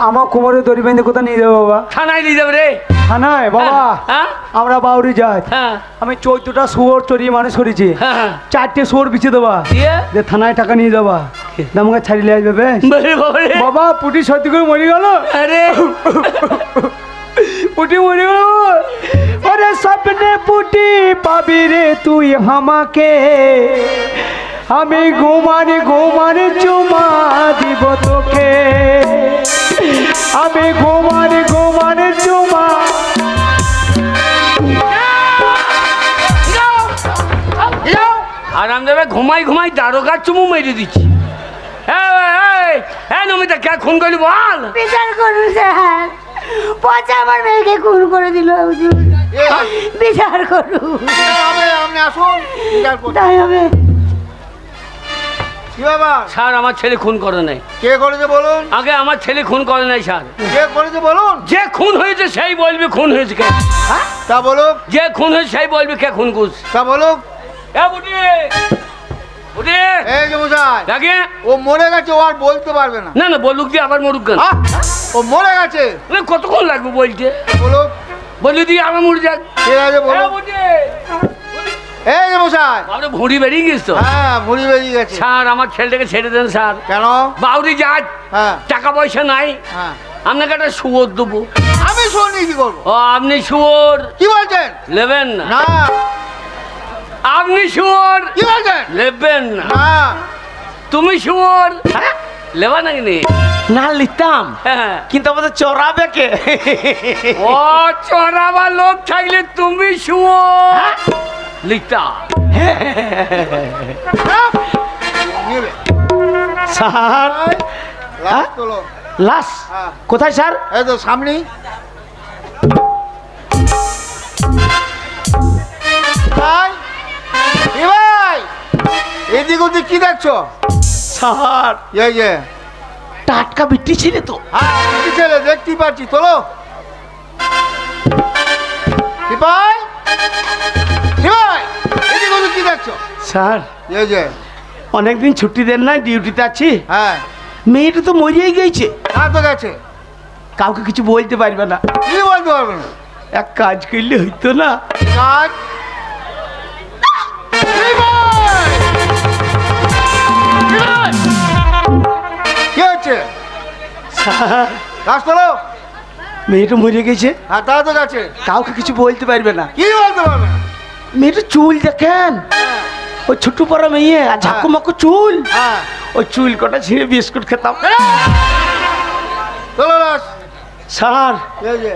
[SPEAKER 3] আমার কোমরে দড়ি বেঁধে কোথায় নিয়ে যাবো বাবা?
[SPEAKER 4] থানায় নিয়ে যাবে রে।
[SPEAKER 3] থানায় বাবা
[SPEAKER 4] হ্যাঁ
[SPEAKER 3] আমরা বাউরি যাই
[SPEAKER 4] হ্যাঁ
[SPEAKER 3] আমি 14টা শুয়োর চড়িয়ে মানুষ করেছি
[SPEAKER 4] হ্যাঁ
[SPEAKER 3] 4টে শুয়োর বিছে দেবা
[SPEAKER 4] দিয়ে
[SPEAKER 3] যে থানায় টাকা নিয়ে যাবা আমাকে ছাড়িয়ে আসবে বেশ
[SPEAKER 4] বলে বাবারে
[SPEAKER 3] বাবা পুটি সত্যি করে মরে গেল
[SPEAKER 4] আরে
[SPEAKER 3] পুটি মরে গেল ওরে স্বপ্নে পুটি পাবি রে তুই আমাকে আমি ঘুমানে ঘুমানে চুমা দিব তোকে আমি ঘুমানে ঘুমানে চুমা
[SPEAKER 4] আর আমি দেবে ঘুমাই ঘুমাই দারোগার চুমু মেরে দিচ্ছি নমিতা কে খুন করলি বল
[SPEAKER 2] বিচার করুন স্যার পচা আমার মেয়েকে খুন করে দিল হুজুর বিচার করুন
[SPEAKER 5] আপনি আসুন বিচার করুন।
[SPEAKER 2] তাই হবে
[SPEAKER 5] কি বাবা
[SPEAKER 4] স্যার আমার ছেলে খুন করে নাই
[SPEAKER 5] কে করেছে বলুন
[SPEAKER 4] আগে আমার ছেলে খুন করে নাই স্যার
[SPEAKER 5] কে করেছে বলুন
[SPEAKER 4] যে খুন হয়েছে সেই বলবি খুন হয়েছে কে
[SPEAKER 5] তা বলুক
[SPEAKER 4] যে খুন হয়েছে সেই বলবি কে খুন করছে
[SPEAKER 5] তা বলুক
[SPEAKER 4] বুটি বুটি
[SPEAKER 5] এই যে মশাই
[SPEAKER 4] লাগে
[SPEAKER 5] ও মরে গেছে ও আর বলতে পারবে না
[SPEAKER 4] না না বলুক দিয়ে আবার মরুক কেন
[SPEAKER 5] ও মরে গেছে
[SPEAKER 4] কতক্ষণ লাগবে বলতে
[SPEAKER 5] বলুক
[SPEAKER 4] বলি দিয়ে আবার মরে যাক
[SPEAKER 5] ঠিক আছে বলুক এই যে মশাই
[SPEAKER 4] আমরা ভুঁড়ি বেরিয়ে গেছ তো
[SPEAKER 5] হ্যাঁ ভুড়ি বেরিয়ে গেছে
[SPEAKER 4] স্যার আমার ছেলেটাকে ছেড়ে দেন স্যার
[SPEAKER 5] কেন
[SPEAKER 4] বাউরি যাক
[SPEAKER 5] হ্যাঁ
[SPEAKER 4] টাকা পয়সা নাই
[SPEAKER 5] হ্যাঁ
[SPEAKER 4] আপনাকে একটা শুয়োর দেবো
[SPEAKER 5] আমি শুনি কি করবো
[SPEAKER 4] ও আপনি শুয়োর
[SPEAKER 5] কি বলছেন
[SPEAKER 4] নেবেন না
[SPEAKER 5] না
[SPEAKER 4] আপনি শুয়োর
[SPEAKER 5] কি বলছেন
[SPEAKER 4] নেবেন না
[SPEAKER 5] না
[SPEAKER 4] তুমি শুয়োর লেবা নাকি নে
[SPEAKER 3] না লিখতাম
[SPEAKER 4] হ্যাঁ
[SPEAKER 3] কিন্তু আমাদের চড়াবে কে
[SPEAKER 4] ও চড়াবার লোক থাকলে তুমি শুয়োর লিখতা
[SPEAKER 5] নেবে
[SPEAKER 3] স্যার
[SPEAKER 5] লাশ তোলো
[SPEAKER 3] লাশ
[SPEAKER 5] হ্যাঁ
[SPEAKER 3] কোথায় স্যার
[SPEAKER 5] এই তো সামনেই ভাই এ ভাই এদিক ওদিক কি দেখছো
[SPEAKER 3] স্যার
[SPEAKER 5] এই যে
[SPEAKER 3] টাটকা বিটি ছিল তো
[SPEAKER 5] হ্যাঁ কি ছেলে দেখতেই পাচ্ছি তোলো ভাই ভাই এদিক ওদিক কি দেখছো
[SPEAKER 3] স্যার
[SPEAKER 5] এই যে
[SPEAKER 3] অনেকদিন ছুটি দেন নাই ডিউটিতে আছি
[SPEAKER 5] হ্যাঁ
[SPEAKER 3] মেয়েটা তো মরিয়েই গেছে
[SPEAKER 5] হ্যাঁ তো গেছে
[SPEAKER 3] কাউকে কিছু বলতে পারবে না
[SPEAKER 5] কি বলতে পারবে না
[SPEAKER 3] এক কাজ করলে হইতো না
[SPEAKER 5] কাজ কি হচ্ছে
[SPEAKER 3] স্যার
[SPEAKER 5] কাজ তোলো
[SPEAKER 3] মেয়েটা মরে গেছে
[SPEAKER 5] হ্যাঁ তা তো গেছে
[SPEAKER 3] কাউকে কিছু বলতে পারবে না
[SPEAKER 5] কি বলতে পারবে না
[SPEAKER 3] মেয়েটা চুল দেখেন ওই ছোট্ট পড়া মেয়ে আর ঝাঁকুমাকু চুল
[SPEAKER 5] হ্যাঁ
[SPEAKER 3] ওই চুল কটা ছিঁড়ে বিস্কুট খেতাম
[SPEAKER 5] তোলো লাশ
[SPEAKER 3] স্যার
[SPEAKER 5] এই যে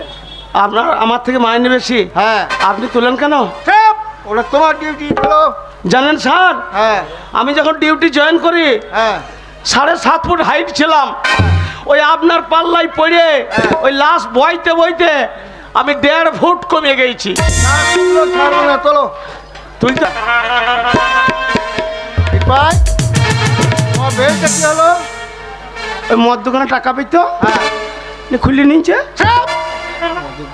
[SPEAKER 3] আপনার আমার থেকে মাইনে বেশি
[SPEAKER 5] হ্যাঁ
[SPEAKER 3] আপনি তোলেন কেন
[SPEAKER 5] চাপ ওটা তোমার ডিউটি তোলো
[SPEAKER 3] জানেন স্যার
[SPEAKER 5] হ্যাঁ
[SPEAKER 3] আমি যখন ডিউটি জয়েন করি
[SPEAKER 5] হ্যাঁ
[SPEAKER 3] 7.5 ফুট হাইট ছিলাম ওই আপনার পাল্লাই পড়ে ওই লাশ বইতে বইতে আমি 1.5 ফুট কমে গেছি
[SPEAKER 5] না তুলো ছাড়বো না তোলো
[SPEAKER 3] তুলতে
[SPEAKER 5] ভাই তোমার বেলটা কি হলো
[SPEAKER 3] ওই মদ দোকানে টাকা পেতো
[SPEAKER 5] হ্যাঁ
[SPEAKER 3] খুলে নিচ্ছে
[SPEAKER 5] চাপ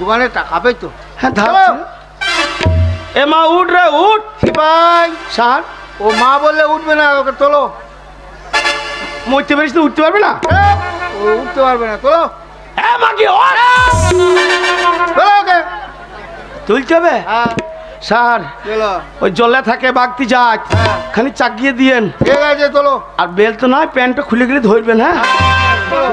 [SPEAKER 5] দোকানে টাকা পেয়ে তো
[SPEAKER 3] হ্যাঁ ধার ছিল। এ মা উঠ রে উঠ
[SPEAKER 5] ভাই
[SPEAKER 3] স্যার
[SPEAKER 5] ও মা বললে উঠবে না ওকে তোলো
[SPEAKER 3] মরতে পারিস তো উঠতে পারবে না
[SPEAKER 5] চাপ, ও উঠতে পারবে না তোলো
[SPEAKER 3] এ মা কি
[SPEAKER 5] তোলো ওকে
[SPEAKER 3] তুলতে হবে
[SPEAKER 5] হ্যাঁ
[SPEAKER 3] স্যার
[SPEAKER 5] তোলো
[SPEAKER 3] ওই জলে থাকে বাগতি যাক
[SPEAKER 5] হ্যাঁ।
[SPEAKER 3] খালি চাকিয়ে দিয়েন
[SPEAKER 5] ঠিক আছে তোলো
[SPEAKER 3] আর বেল তো নয় প্যান্টটা খুলে গেলে ধরবেন হ্যাঁ
[SPEAKER 5] তোলো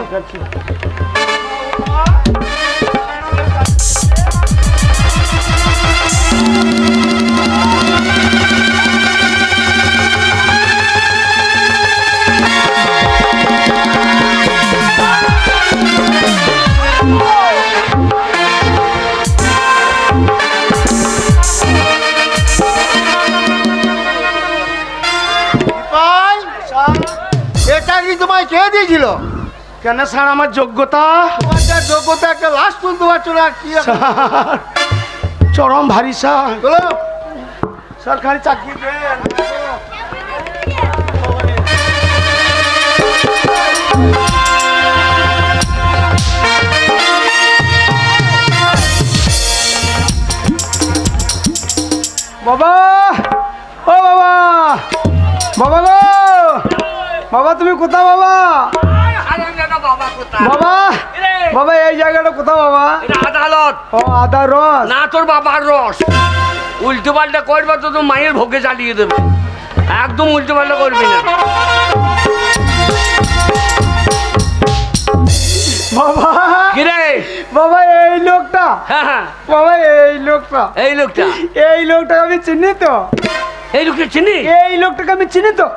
[SPEAKER 5] ভাই এটা কি তোমায় কে দিয়েছিল
[SPEAKER 3] কেন স্যার আমার যোগ্যতা
[SPEAKER 5] তোমার যা যোগ্যতা একটা লাশ তুলতে পারছো না কি
[SPEAKER 3] স্যার চরম ভারী স্যার
[SPEAKER 5] তোলো
[SPEAKER 3] স্যার খালি চাকিয়ে দেন বাবা ও বাবা বাবা গো বাবা তুমি কোথায় বাবা বাবা বাবা এই জায়গাটা কোথাও বাবা?
[SPEAKER 4] এটা আদালত।
[SPEAKER 3] ও আদা রস
[SPEAKER 4] না তোর বাবার রস। উল্টো পাল্টা করবে তো তোর মায়ের ভোগে চালিয়ে দেবে। একদম উল্টো পাল্টা করবি না।
[SPEAKER 3] বাবা।
[SPEAKER 4] কিরে
[SPEAKER 3] বাবা এই লোকটা,
[SPEAKER 4] হ্যাঁ হ্যাঁ
[SPEAKER 3] বাবা এই লোকটা,
[SPEAKER 4] এই লোকটা,
[SPEAKER 3] এই লোকটাকে আমি চিনি তো।
[SPEAKER 4] এই লোকটা চিনি?
[SPEAKER 3] এই লোকটাকে আমি চিনি তো।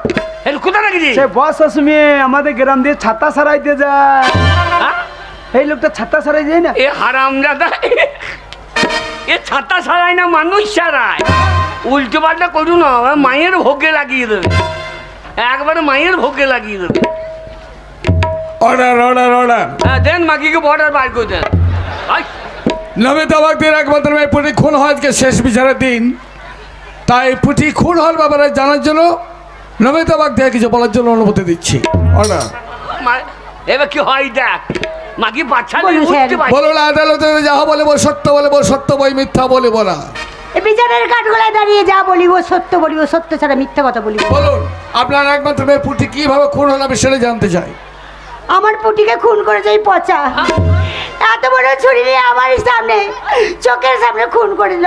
[SPEAKER 4] এই কোথা নাকি?
[SPEAKER 3] সে বস মেয়ে আমাদের গ্রাম দিয়ে ছাতা সারাইতে যায়।
[SPEAKER 4] হ্যাঁ?
[SPEAKER 3] এই লোকটা ছাতা সারাই যায় না?
[SPEAKER 4] এ হারামজাদা, এ ছাতা সারায় না, মানুষ সারায়। উল্টো পাল্টা করু না, মায়ের ভোগে লাগিয়ে দেবে। একবারে মায়ের ভোগে লাগিয়ে দেবে।
[SPEAKER 6] Order order order.
[SPEAKER 4] হ্যাঁ দেন, মাগিকে বর্ডার বার করে দেন।
[SPEAKER 6] নমিতা বাগদের একমাত্র মেয়ে পুটি খুন হয় আজকে শেষ বিচারের দিন। তাই পুটি খুন হওয়ার ব্যাপারে জানার জন্য নমিতা বাগদের কিছু বলার জন্য অনুমতি দিচ্ছি। অর্ডার।
[SPEAKER 4] এবার কি হয় দেখ, মাগি বাচ্চা
[SPEAKER 6] বলুন আদালতে যাহা বলিব সত্য বলিব, সত্য বই মিথ্যা বলিব না।
[SPEAKER 2] বিচারের কাঠগোলায় দাঁড়িয়ে যা বলিব সত্য বলিব, সত্য ছাড়া মিথ্যা কথা বলিব।
[SPEAKER 6] বলুন আপনার একমাত্র মেয়ে পুটি কিভাবে খুন হলো আমি সেটা জানতে চাই।
[SPEAKER 2] আমার পুটিকে খুন করেছে এই পচা। এত বড় ছুরি নিয়ে আমার সামনে, চোখের সামনে খুন করে দিল।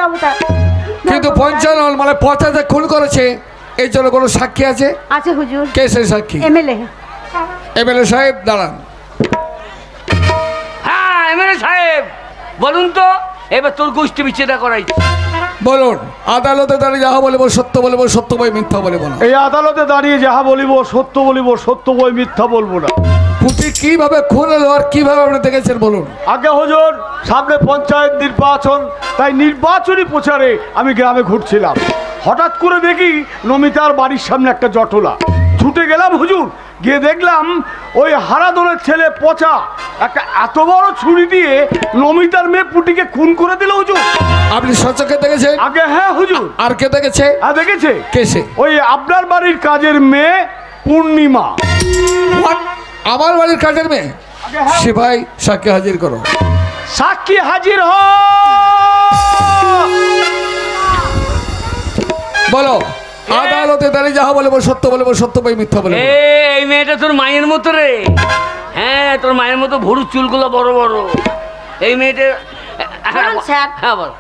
[SPEAKER 6] কিন্তু পঞ্চানন মানে পচাতে খুন করেছে এই জন্য কোনো সাক্ষী আছে?
[SPEAKER 2] আছে হুজুর।
[SPEAKER 6] কে সেই সাক্ষী?
[SPEAKER 2] এমএলএ।
[SPEAKER 6] এমএলএ সাহেব দাঁড়ান।
[SPEAKER 4] হ্যাঁ এমএলএ সাহেব বলুন তো, এবার তোর গোষ্ঠী বিচ্ছেদা করাইছি।
[SPEAKER 6] বলুন আদালতে দাঁড়িয়ে যাহা বলিব সত্য বলিব, সত্য বই মিথ্যা বলিব না।
[SPEAKER 3] এই আদালতে দাঁড়িয়ে যাহা বলিব সত্য বলিব, সত্য বই মিথ্যা বলবো না।
[SPEAKER 6] পুটি কিভাবে খুন হলো আর কিভাবে আপনি দেখেছেন বলুন।
[SPEAKER 3] আগে হুজুর সামনে পঞ্চায়েত নির্বাচন, তাই নির্বাচনী প্রচারে আমি গ্রামে ঘুরছিলাম। হঠাৎ করে দেখি নমিতার বাড়ির সামনে একটা জটলা। ছুটে গেলাম হুজুর, গিয়ে দেখলাম ওই হারাদোলের ছেলে পচা একটা এত বড় ছুরি দিয়ে নমিতার মেয়ে পুটিকে খুন করে দিল হুজুর।
[SPEAKER 6] আপনি সচক্ষে দেখেছেন?
[SPEAKER 3] আগে হ্যাঁ হুজুর।
[SPEAKER 6] আর কে দেখেছে?
[SPEAKER 3] হ্যাঁ দেখেছে।
[SPEAKER 6] কে সে?
[SPEAKER 3] ওই আপনার বাড়ির কাজের মেয়ে পূর্ণিমা।
[SPEAKER 6] What? আমার বাড়ির কাজের মেয়ে? সিপাই সাক্ষী হাজির করো।
[SPEAKER 3] সাক্ষী হাজির হ।
[SPEAKER 6] বলো আদালতে দাঁড়িয়ে যাহা বলবো সত্য বলবো, সত্য বই মিথ্যা বলবো।
[SPEAKER 4] এই মেয়েটা তোর মায়ের মতো রে। হ্যাঁ তোর মায়ের মতো ভুরুর চুলগুলো বড় বড়। এই মেয়েটা হ্যাঁ বল।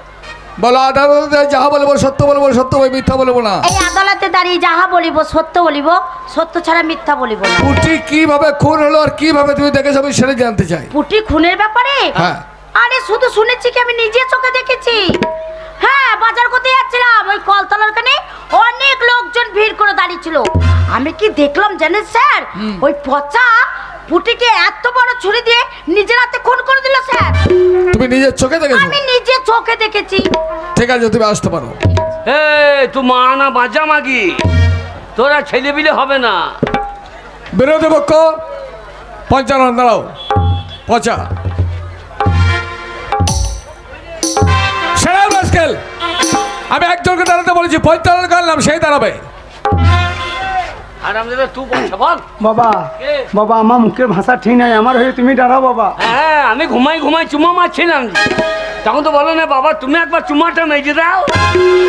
[SPEAKER 6] বলো আদালতে যাহা বলবো সত্য বলবো, সত্য বই মিথ্যা বলবো না।
[SPEAKER 2] এই আদালতে দাঁড়িয়ে যাহা বলিব সত্য বলিব, সত্য ছাড়া মিথ্যা বলিব না।
[SPEAKER 6] পুটি কিভাবে খুন হলো আর কিভাবে তুমি দেখেছো আমি সেটা জানতে চাই।
[SPEAKER 2] পুটি খুনের ব্যাপারে?
[SPEAKER 6] হ্যাঁ।
[SPEAKER 2] আরে শুধু শুনেছি কি, আমি নিজে চোখে দেখেছি। হ্যাঁ বাজার করতে যাচ্ছিলাম, ওই কলতলার কানে অনেক লোকজন ভিড় করে দাঁড়িয়ে ছিল। আমি কি দেখলাম জানেন স্যার, ওই পচা পুটিকে এত বড় ছুরি দিয়ে নিজের হাতে খুন করে দিল স্যার।
[SPEAKER 6] তুমি নিজের চোখে দেখেছো?
[SPEAKER 2] আমি নিজে চোখে দেখেছি।
[SPEAKER 6] ঠিক আছে তুমি আসতে পারো।
[SPEAKER 4] এই তুই মা না বাজা মাগি, তোরা ছেলে বিলে হবে না।
[SPEAKER 6] বিরোধী পক্ষ পঞ্চানন দাঁড়াও। পচা সেরা রাস্কেল, আমি একজনকে দাঁড়াতে বলেছি, পঞ্চানন করলাম সেই দাঁড়াবে।
[SPEAKER 4] আর আমাদের তুই বলছ বল।
[SPEAKER 3] বাবা বাবা আমার মুখের ভাষা ঠিক নাই, আমার হয়ে তুমি দাঁড়াও বাবা।
[SPEAKER 4] হ্যাঁ আমি ঘুমাই ঘুমাই চুমা মারছিলাম, তখন তো বলো না বাবা তুমি একবার চুমাটা মেজে দাও।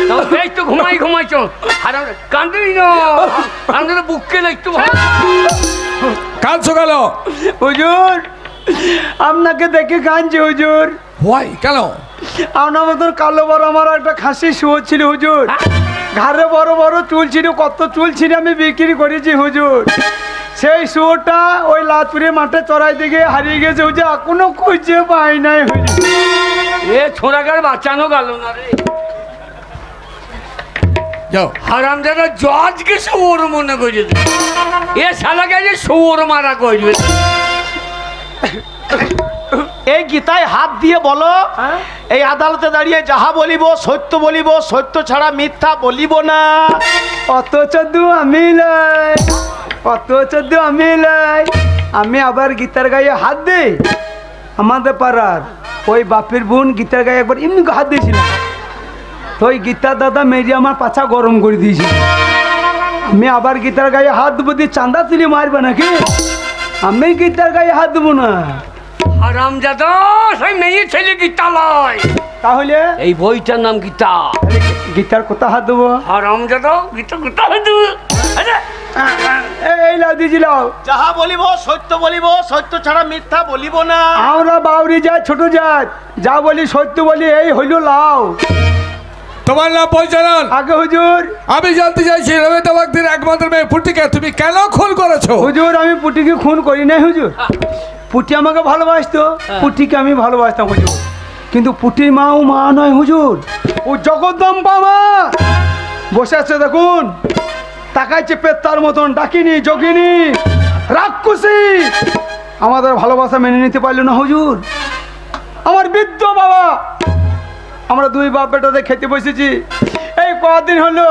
[SPEAKER 4] তখন বেশ তো ঘুমাই ঘুমাইছ। আর কান্দি না, আমাদের বুককে একটু
[SPEAKER 6] কাঁদছো গেল?
[SPEAKER 3] হুজুর আপনাকে দেখে কাঁদছি হুজুর।
[SPEAKER 6] হোয়াই কেন?
[SPEAKER 3] আপনার মতন কালো বড় আমার একটা খাসি শুয়ো ছিল হুজুর। ঘাড়ে বড় বড় চুল ছিল, কত চুল ছিল আমি বিক্রি করেছি হুজুর। সেই শুয়োটা ওই লাতপুরে মাঠে চড়াই দিকে হারিয়ে গেছে হুজুর, এখনো খুঁজে পাই নাই হুজুর।
[SPEAKER 4] এ ছোড়াকার বাঁচানো গেল না রে।
[SPEAKER 6] যাও
[SPEAKER 4] হারামজাদা জজকে শুয়োর মনে করে দে। এ শালাকে যে শুয়োর মারা করবে।
[SPEAKER 5] এই গীতায় হাত দিয়ে বলো, এই আদালতে দাঁড়িয়ে যাহা বলিব সত্য বলিব, সত্য ছাড়া মিথ্যা বলিব না।
[SPEAKER 3] অত চোদ্দু আমি লাই, অত চোদ্দু আমি লাই। আমি আবার গীতার গায়ে হাত দিই। আমাদের পাড়ার ওই বাপের বোন গীতার গায়ে একবার এমনি হাত দিয়েছিলাম, তো ওই গীতার দাদা মেরে আমার পাছা গরম করে দিয়েছিল। আমি আবার গীতার গায়ে হাত দেবো দিয়ে চাঁদা তুলে মারবে নাকি? আমি গীতার গায়ে হাত দেবো না।
[SPEAKER 4] হারামজাদা সেই মেয়ে ছেলে গীতা লয়,
[SPEAKER 3] তাহলে
[SPEAKER 4] এই বইটার নাম গীতা।
[SPEAKER 3] গীতার কোথা হাত দেবো?
[SPEAKER 4] হারামজাদা গীতা কোথা দেবো?
[SPEAKER 3] এই লাউ দিয়েছি লাউ।
[SPEAKER 5] যাহা বলিব সত্য বলিব, সত্য ছাড়া মিথ্যা বলিব না।
[SPEAKER 3] আমরা বাউরি যায় ছোট জাত, যা বলি সত্য বলি। এই হইল লাউ।
[SPEAKER 6] তোমার নাম পরিচালন?
[SPEAKER 3] আগে হুজুর
[SPEAKER 6] আমি জানতে চাইছি নমিতা বাগদির একমাত্র মেয়ে পুটিকে তুমি কেন খুন করেছো?
[SPEAKER 3] হুজুর আমি পুটিকে খুন করি নাই হুজুর। পুটি আমাকে ভালোবাসতো, পুটিকে আমি ভালোবাসতাম হুজুর। কিন্তু পুটির মা ও মা নয় হুজুর, ও জগদ্দম্বা মা। বসে আছে দেখুন, তাকাইছে পেত্তার মতন, ডাকিনি যোগিনী রাক্ষসী। আমাদের ভালোবাসা মেনে নিতে পারলো না হুজুর। আমার বৃদ্ধ বাবা, আমরা দুই বাপ বেটাতে খেতে বসেছি, এই কদিন হলো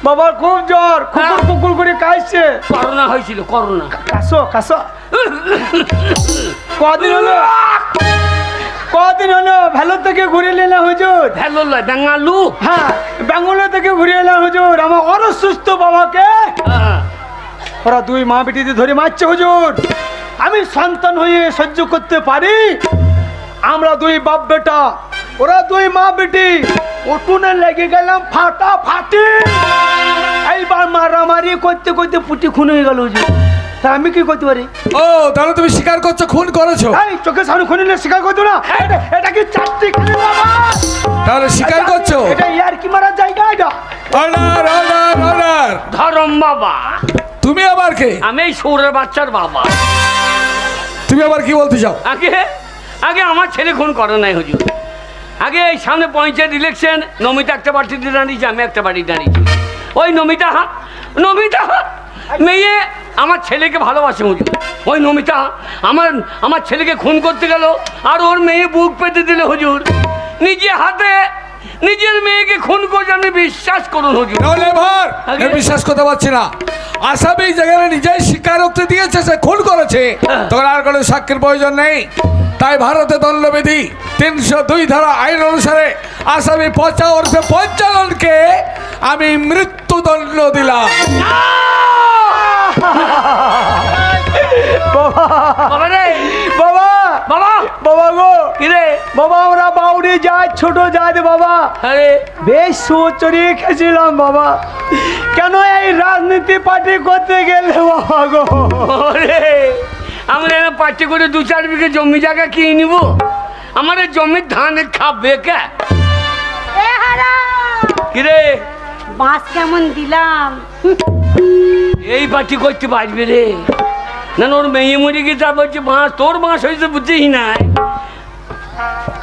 [SPEAKER 3] বাবার খুব জ্বর, কুকুর কুকুর করে কাশছে।
[SPEAKER 4] করোনা হয়েছিল, করোনা।
[SPEAKER 3] কাশো কাশো। কদিন হলো ভেলোর থেকে ঘুরে এলাম হুজুর।
[SPEAKER 4] ভেলো লয়, বেঙ্গালু।
[SPEAKER 3] হ্যাঁ, ব্যাঙ্গালোর থেকে ঘুরে এলাম হুজুর। আমার অসুস্থ বাবাকে ওরা দুই মা বেটিতে ধরে মারছে হুজুর। আমি সন্তান হয়ে সহ্য করতে পারি? আমরা দুই বাপ বেটা, ওরা দুই মা বেটি, উঠোনে লেগে গেলাম ফাটাফাটি। এইবার মারামারি করতে করতে পুটি খুন হয়ে গেল হুজুর। তা আমি কি করতে পারি?
[SPEAKER 6] ও তাহলে তুমি স্বীকার করছো খুন করেছো?
[SPEAKER 3] এই চোখের সামনে খুন হলে স্বীকার করতো না? এটা কি চারটি খালি বাবা?
[SPEAKER 6] তাহলে স্বীকার করছো?
[SPEAKER 3] এটা ইয়ার কি মারার জায়গা? এটা
[SPEAKER 6] অর্ডার অর্ডার অর্ডার।
[SPEAKER 4] ধরম বাবা।
[SPEAKER 6] তুমি আবার কে?
[SPEAKER 4] আমি এই সৌরের বাচ্চার বাবা।
[SPEAKER 6] তুমি আবার কি বলতে চাও?
[SPEAKER 4] আগে আগে আমার ছেলে খুন করে নাই হুজুর। আগে এই সামনে পঞ্চায়েত ইলেকশন, নমিতা একটা পার্টিতে দাঁড়িয়েছে, আমি একটা বাড়ি দাঁড়িয়েছি। ওই নমিতা মেয়ে আমার ছেলেকে ভালোবাসে হুজুর। ওই নমিতা আমার ছেলেকে খুন করতে গেল, আর ওর মেয়ে বুক পেতে দিল হুজুর। নিজে হাতে নিজের মেয়েকে খুন করছে, আপনি বিশ্বাস করুন হুজুর।
[SPEAKER 6] বিশ্বাস করতে পারছি না। আসামি যেখানে নিজেই স্বীকারোক্তি দিয়েছে সে খুন করেছে, তখন আর কোনো সাক্ষীর প্রয়োজন নেই। তাই ভারতে দণ্ডবিধি 302 ধারা আইন অনুসারে আসামি পচা ওরফে পঞ্চালনকে আমি মৃত্যুদণ্ড দিলাম।
[SPEAKER 4] বাবা রে,
[SPEAKER 3] বাবা
[SPEAKER 4] বাবা
[SPEAKER 3] বাবা গো,
[SPEAKER 4] কিরে
[SPEAKER 3] বাবা আমরা বাউরি যাই ছোট যাই বাবা।
[SPEAKER 4] আরে
[SPEAKER 3] বেশ সোচরি খেয়েছিলাম বাবা, কেন এই রাজনীতি পার্টি করতে গেলে বাবা গো?
[SPEAKER 4] ওরে আমরা এনে পার্টি করে 2-4 বিঘে জমি জায়গা কিনে নিব, আমার এই জমির ধান খাবে কে? কিরে
[SPEAKER 2] বাস কেমন দিলাম?
[SPEAKER 4] এই পার্টি করতে পারবে রে? না ওর মেয়ে মরে গিয়ে যা বলছে বাঁশ, তোর বাঁশ হয়েছে বুঝতেই নাই।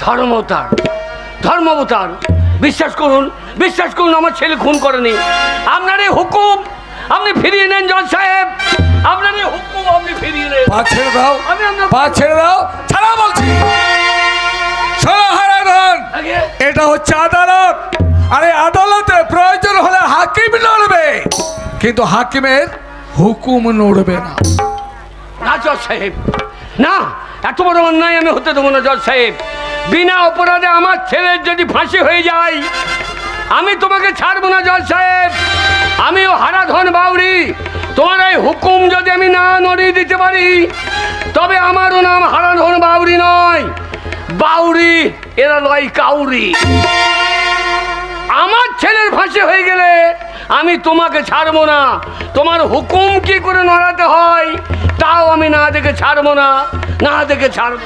[SPEAKER 4] ধর্মাবতার বিশ্বাস করুন আমার ছেলে খুন করেনি। আপনার এই হুকুম আপনি ফিরিয়ে নেন জজ সাহেব, আপনার এই হুকুম আপনি ফিরিয়ে নেন।
[SPEAKER 6] পা ছেড়ে দাও, পা ছেড়ে দাও, ছাড়া বলছি। এটা হচ্ছে আদালত, আরে আদালতে প্রয়োজন হলে হাকিম লড়বে, কিন্তু হাকিমের হুকুম নড়বে না।
[SPEAKER 4] না জজ সাহেব, না, এত বড় অন্যায় আমি হতে দেবো না জজ সাহেব। বিনা অপরাধে আমার ছেলের যদি ফাঁসি হয়ে যায় আমি তোমাকে ছাড়বো না জজ সাহেব। আমিও হারাধন বাউরি, তোমার এই হুকুম যদি আমি না নড়িয়ে দিতে পারি তবে আমারও নাম হারাধন বাউরি নয়, বাউরি এরা নয় কাউরি। আমার ছেলের ফাঁসি হয়ে গেলে আমি তোমাকে ছাড়বো না, তোমার হুকুম কি করে নড়াতে হয় তাও আমি না দেখে ছাড়বো না, না দেখে ছাড়বো।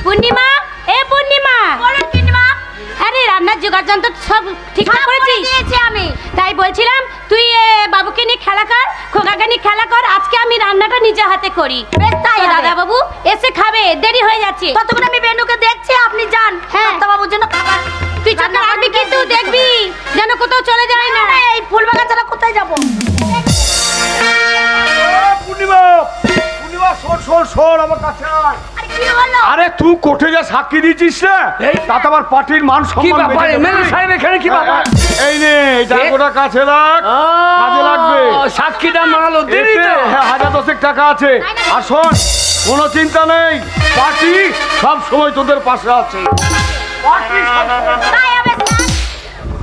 [SPEAKER 1] পূর্ণিমা, এ পূর্ণিমা, আরে রান্নার জোগাড় যন্ত্র সব ঠিকঠাক করেছিস?
[SPEAKER 2] আমি
[SPEAKER 1] তাই বলছিলাম তুই বাবুকে নিয়ে খেলা কর, খোকাকে নিয়ে খেলা কর, আজকে আমি রান্নাটা নিজে হাতে করি।
[SPEAKER 2] বেশ তাই হবে।
[SPEAKER 1] দাদা বাবু এসে খাবে, দেরি হয়ে যাচ্ছে।
[SPEAKER 2] ততক্ষণ আমি বেনুকে দেখছি, আপনি যান।
[SPEAKER 1] হ্যাঁ।
[SPEAKER 2] বাবুর জন্য খাবার
[SPEAKER 1] তুই চোখে রাখবি কিন্তু দেখবি যেন কোথাও চলে যায় না।
[SPEAKER 2] এই ফুল বাগান ছাড়া কোথায় যাবো?
[SPEAKER 3] পূর্ণিমা, পূর্ণিমা শোন আমার কাছে আয়।
[SPEAKER 2] আরে কি হলো?
[SPEAKER 3] আরে তুই কোর্টে যা সাক্ষী দিচ্ছিস না,
[SPEAKER 4] এই?
[SPEAKER 3] তাতে আমার পার্টির মান
[SPEAKER 4] কি
[SPEAKER 3] সম্মান
[SPEAKER 4] ব্যাপার
[SPEAKER 3] বেড়ে যাবে।
[SPEAKER 4] এমএলএ সাহেব এখানে কি ব্যাপার?
[SPEAKER 3] এই নে এটা গোটা কাছে রাখ, কাজে লাগবে।
[SPEAKER 4] সাক্ষীটা মাল দিলি
[SPEAKER 3] এতে,
[SPEAKER 4] তো?
[SPEAKER 3] হ্যাঁ, 1010 টাকা আছে। আর শোন, কোনো চিন্তা নেই, পার্টি সব সময় তোদের পাশে আছে।
[SPEAKER 2] তাই হবে স্যার।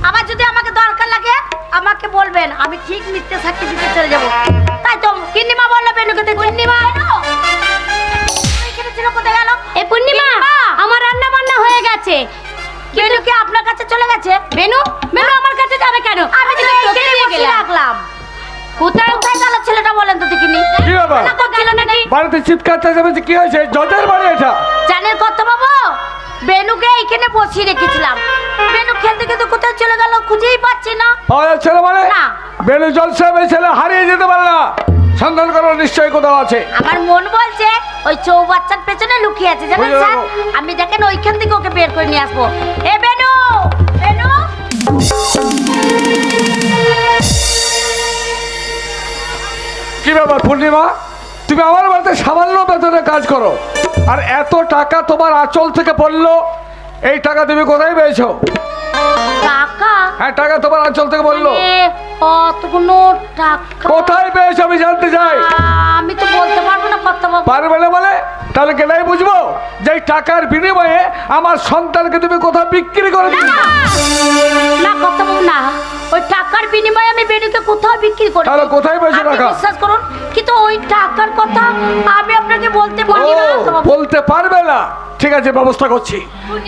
[SPEAKER 2] আবার যদি আমাকে দরকার লাগে আমাকে বলবেন, আমি ঠিক মিথ্যে সাক্ষী দিতে চলে যাবো। তাই তো কিন্নিমা বললো বেনুকে দেখো। পূর্ণিমা কোথায় গেল?
[SPEAKER 1] এ পূর্ণিমা, আমার রান্না বান্না হয়ে গেছে।
[SPEAKER 2] বেনুকে আপনার কাছে
[SPEAKER 1] বেনু বেনু আমার কাছে যাবে কেন?
[SPEAKER 2] আমি তো তোকে বসে রাখলাম। কোথায় কোথায় গেল ছেলেটা বলেন তো দেখিনি?
[SPEAKER 6] কি ব্যাপার?
[SPEAKER 2] না করছিল নাকি?
[SPEAKER 6] বাড়িতে চিৎকার চেঁচামেচি কি হয়েছে? জজের বাড়ি এটা?
[SPEAKER 2] জানেন কত বাবু, বেনুকে এখানে বসিয়ে রেখেছিলাম। বেনু খেলতে খেলতে কোথায় চলে গেল খুঁজেই পাচ্ছি না।
[SPEAKER 6] ছেলে মানে
[SPEAKER 2] না।
[SPEAKER 6] বেনু জজ সাহেবের ছেলে হারিয়ে যেতে পারে না, সন্ধান করার নিশ্চয়ই কোথাও আছে।
[SPEAKER 2] আমার মন বলছে ওই চৌবাচ্চার পেছনে লুকিয়ে আছে জানেন
[SPEAKER 6] বুঝে
[SPEAKER 2] স্যার।
[SPEAKER 6] গেল।
[SPEAKER 2] আমি দেখেন ওইখান থেকে ওকে বের করে নিয়ে আসবো। এ বেনু, বেনু
[SPEAKER 6] কি ব্যাপার পূর্ণিমা, তুমি আমার বাড়িতে সামান্য বেতনে কাজ করো আর এত টাকা তোমার আঁচল থেকে পড়লো, এই টাকা তুমি কোথায় পেয়েছো?
[SPEAKER 2] টাকা?
[SPEAKER 6] হ্যাঁ, টাকা তোমার আঁচল থেকে বললো,
[SPEAKER 2] কতগুলো টাকা
[SPEAKER 6] কোথায় পেয়েছো আমি জানতে চাই।
[SPEAKER 2] আমি তো বলতে পারবো না কত বাবু।
[SPEAKER 6] পারবে না বলে? তাহলে কেনাই বুঝবো যে এই টাকার বিনিময়ে আমার সন্তানকে তুমি কোথাও বিক্রি করে দিচ্ছ।
[SPEAKER 2] না কত বাবু না, ওই টাকার বিনিময়ে আমি বেনুকে কোথাও বিক্রি করি।
[SPEAKER 6] তাহলে কোথায় পেয়েছো টাকা?
[SPEAKER 2] বিশ্বাস করুন, কিন্তু ওই টাকার কথা আমি আপনাকে বলতে পারি না কর্তাবাবু।
[SPEAKER 6] বলতে পারবে না? ঠিক আছে, ব্যবস্থা করছি।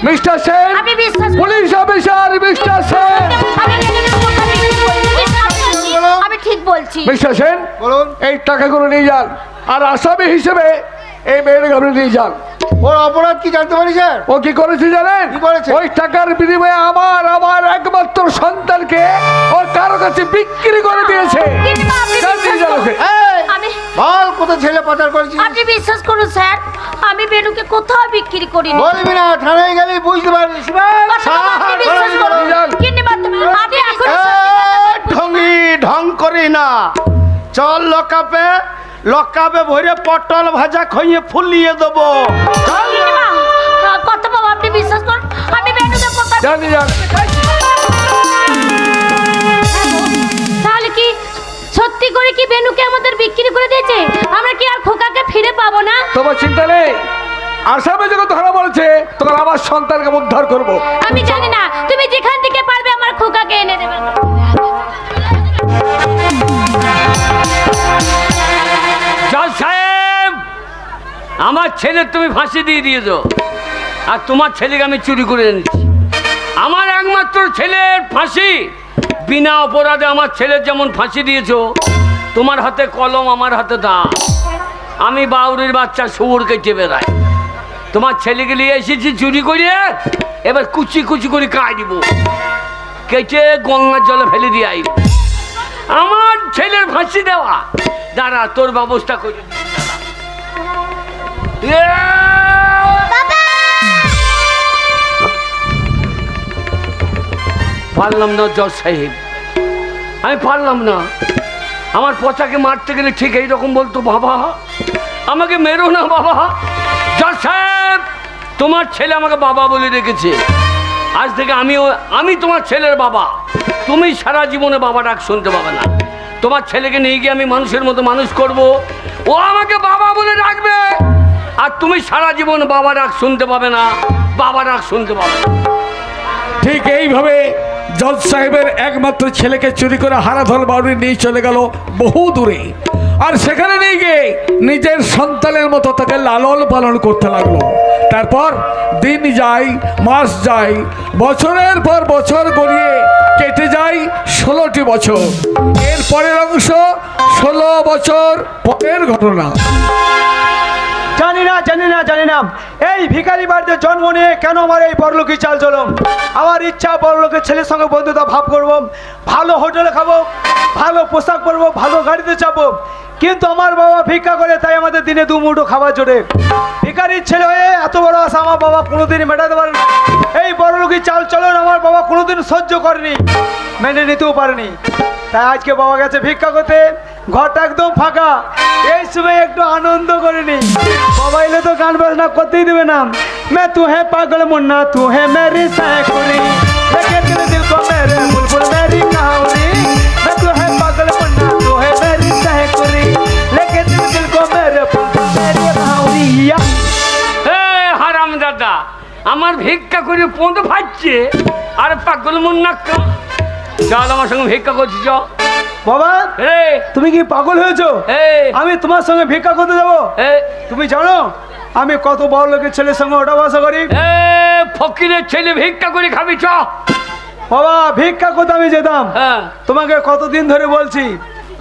[SPEAKER 6] মিস্টার সেন,
[SPEAKER 2] আমি বিশ্বাস করি।
[SPEAKER 6] Police officer mister Sen.
[SPEAKER 2] আমি বেনুকে কোথাও বিক্রি করি না। আমি ঠিক বলছি।
[SPEAKER 6] মিস্টার সেন,
[SPEAKER 5] বলুন।
[SPEAKER 6] এই টাকাগুলো নিয়ে যান আর আসামি হিসেবে এই মেয়েটাকে আপনি নিয়ে যান।
[SPEAKER 5] ওর অপরাধ কি জানতে পারি স্যার?
[SPEAKER 6] ও কি করেছে জানেন?
[SPEAKER 5] কি করেছে?
[SPEAKER 6] ওই টাকার বিনিময়ে আমার একমাত্র সন্তানকে ওর কারো কাছে বিক্রি করে দিয়েছে।
[SPEAKER 2] কিন্তু আপনি
[SPEAKER 6] যান, নিয়ে যান ওকে।
[SPEAKER 5] এই,
[SPEAKER 2] আমি
[SPEAKER 5] বল কোথায় ছেলে পাচার করেছিস?
[SPEAKER 2] আপনি বিশ্বাস করুন স্যার, আমি বেনুকে কোথাও বিক্রি করিনি।
[SPEAKER 5] বলবি না, থানায় গেলেই বুঝতে পারবি।
[SPEAKER 2] আপনি বিশ্বাস করুন। কিন্তু আপনি এখন
[SPEAKER 3] ঢঙ্গি ঢং করি না, চল লকাপে, লকাপে ভরে পটল ভাজা খাইয়ে ফুলিয়ে দেবো।
[SPEAKER 2] কত বাবু আপনি বিশ্বাস করুন, আমি বেনুকে কোথাও
[SPEAKER 6] যান, নিয়ে যান।
[SPEAKER 1] তাহলে কি সত্যি করে কি বেনুকে আমাদের বিক্রি করে দিয়েছে? আমরা কি আর খোকাকে ফিরে পাবো না?
[SPEAKER 6] তোমার চিন্তা নেই, আসামে যখন ধরা পড়েছে তখন আমার সন্তানকে উদ্ধার করবো।
[SPEAKER 1] আমি জানি না, তুমি যেখান থেকে পারবে আমার খোকাকে এনে দেবে।
[SPEAKER 4] জজ সাহেব, আমার ছেলে তুমি ফাঁসি দিয়ে দিয়েছো আর তোমার ছেলেকে আমি চুরি করে এনেছি। আমার একমাত্র ছেলের ফাঁসি, বিনা অপরাধে আমার ছেলের যেমন ফাঁসি দিয়েছো, তোমার হাতে কলম আমার হাতে দাঁত। আমি বাউরির বাচ্চা শুয়োর কেটে বেড়াই, তোমার ছেলেকে নিয়ে এসেছি চুরি করে, এবার কুচি কুচি করে কাই দিব, কেটে গঙ্গার জলে ফেলে দিয়ে আইব। আমার ছেলের ফাঁসি দেওয়া, দাঁড়া তোর ব্যবস্থা করে দিচ্ছি, দাঁড়া। পারলাম না জজ সাহেব, আমি পারলাম না। আমার পচাকে মারতে গেলে ঠিক এইরকম বলতো, বাবা আমাকে মেরো না বাবা। জজ সাহেব, তোমার ছেলে আমাকে বাবা বলে রেখেছে, আজ থেকে আমি তোমার ছেলের বাবা। তুমি সারা জীবনে বাবা ডাক শুনতে পাবে না। তোমার ছেলেকে নিয়ে গিয়ে আমি মানুষের মতো মানুষ করব, ও আমাকে বাবা বলে ডাকবে, আর তুমি সারা জীবন বাবা ডাক শুনতে পাবে না, বাবা ডাক শুনতে পাবে না।
[SPEAKER 6] ঠিক এইভাবে জজ সাহেবের একমাত্র ছেলেকে চুরি করে হারাধন বাউরি নিয়ে চলে গেল বহু দূরে, আর সেখানে নিয়ে গিয়ে নিজের সন্তানের মতো তাকে লালন পালন করতে লাগলো। তারপর দিন যায়, মাস যায়, বছরের পর বছর গড়িয়ে কেটে যায় 16টি বছর। এর পরের অংশ 16 বছর পরের ঘটনা।
[SPEAKER 3] জানি না এই ভিখারি বাড়িতে জন্ম নিয়ে কেন আমার এই বড়লোকি চাল চলম। আমার ইচ্ছা বড়লোকের ছেলের সঙ্গে বন্ধুতা ভাব করবো, ভালো হোটেলে খাবো, ভালো পোশাক পরবো, ভালো গাড়িতে চাপবো, কিন্তু আমার বাবা ভিক্ষা করে, তাই আমাদের দিনে দু মুঠো খাবার জোটে। ভিখারির ছেলে হয়ে এত বড় আশা আমার বাবা কোনোদিনই মেটাতে পারে না। এই বড়লোকি চাল চলন আমার বাবা কোনোদিন সহ্য করেনি, মেনে নিতেও পারেনি। তাই আজকে বাবা গেছে ভিক্ষা করতে, ঘরটা একদম ফাঁকা, এই সময় একটু আনন্দ করিনি। বাবা এলে তো গান বাজনা করতেই দেবে না। मैं तू है पागल मुन्ना, तू है मेरी सैकुरी, लेके तेरे दिल को मेरे बुलबुल मेरी कहावरी। मैं तू है पागल मुन्ना, तू है मेरी सैकुरी, लेके तेरे दिल को मेरे बुलबुल मेरी कहावरी।
[SPEAKER 4] হারাম দাদা, আমার ভিক্ষা করে পদ ফাচ্ছে আর পাগল মুন্না। চল আমার সঙ্গে ভিক্ষা করছি, চ
[SPEAKER 3] বাবা তুমি কি পাগল হয়েছো? আমি তোমার সঙ্গে ভিক্ষা করতে যাবো? তুমি জানো আমি কত বড় লোকের ছেলের সঙ্গে ওঠা বসা করি।
[SPEAKER 4] ফকিরের ছেলে ভিক্ষা করে খাবি, চ
[SPEAKER 3] বাবা ভিক্ষা কোথায় আমি যেতাম
[SPEAKER 4] হ্যাঁ
[SPEAKER 3] তোমাকে কতদিন ধরে বলছি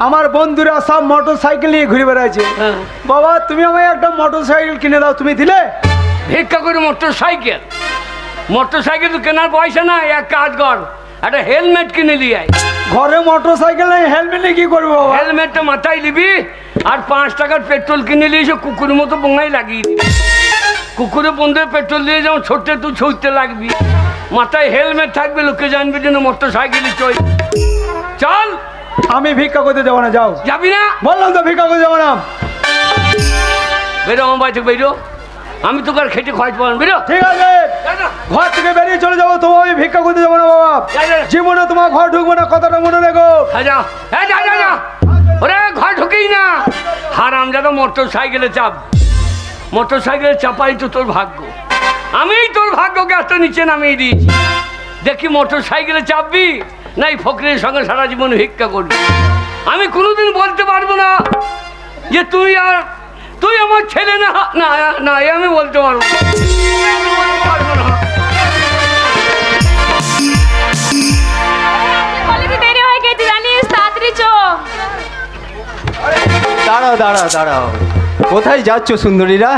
[SPEAKER 3] আমার বন্ধুরা সব মোটর সাইকেল নিয়ে ঘুরে বেড়াচ্ছে বাবা তুমি আমায় একটা মোটর সাইকেল কিনে দাও তুমি দিলে
[SPEAKER 4] ভিক্ষা করে মোটর সাইকেল তো কেনার পয়সা নাই এক কাজ কর একটা হেলমেট কিনে দিয়ে আয়
[SPEAKER 3] ঘরে মোটর সাইকেল নেই হেলমেট নিয়ে কি করবো বাবা
[SPEAKER 4] হেলমেটটা মাথায় নিবি আর 5 টাকার পেট্রোল কিনে নিয়ে এসে কুকুরের মতো বোঙাই লাগিয়ে দিবি কুকুরে বন্ধুর পেট্রোল দিয়ে যেমন ছোটতে তুই ছুটতে লাগবি মাথায় হেলমেট থাকবে লোকে জানবে যেন মোটর সাইকেলে চল
[SPEAKER 3] আমি ভিক্ষা করতে যাবো না যাও
[SPEAKER 4] যাবি না
[SPEAKER 3] বললাম তো ভিক্ষা করতে যাবো না
[SPEAKER 4] বেরো আমার বাড়ি থেকে বেরো আমি তোকে আর খেটে খাওয়াইতে পারবো বেরো
[SPEAKER 3] ঠিক আছে ঘর থেকে বেরিয়ে চলে যাবো তোমার আমি ভিক্ষা করতে যাবো না বাবা জীবনে তোমার ঘর ঢুকবো না কথাটা মনে রেখো
[SPEAKER 4] যা ওরে ঘর ঢুকেই না হারাম যাদা মোটর সাইকেলে চাপ মোটর সাইকেলে চাপাই তো তোর ভাগ্য আমি তোর ভাগ্যকে এত নিচে নামিয়ে দিয়েছি দেখি মোটর সাইকেলে চাপবি নাই ফকরের সঙ্গে সারা জীবন ভিক্ষা করবি আমি কোনোদিন বলতে পারবো না যে তুই আমার ছেলে না না না আমি বলতে পারবো না
[SPEAKER 7] দাঁড়াও কোথায় যাচ্ছ সুন্দরীরা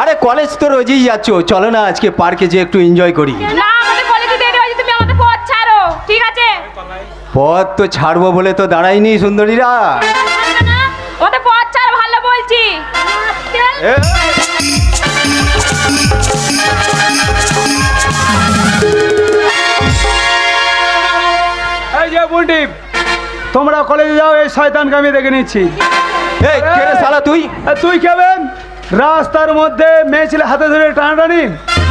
[SPEAKER 7] আরে কলেজ তো রোজই যাচ্ছ চলো না আজকে পার্কে যে একটু এনজয় করি পথ তো ছাড়বো বলে তো দাঁড়াইনি সুন্দরীরা
[SPEAKER 2] ভালো বলছি
[SPEAKER 3] এই যে বুলটি তোমরা কলেজে যাও এই শয়তানকে আমি দেখে নিচ্ছি
[SPEAKER 7] এই কে রে শালা তুই
[SPEAKER 3] তুই কেবেন রাস্তার মধ্যে মেয়ে ছেলে হাতে ধরে টানাটানি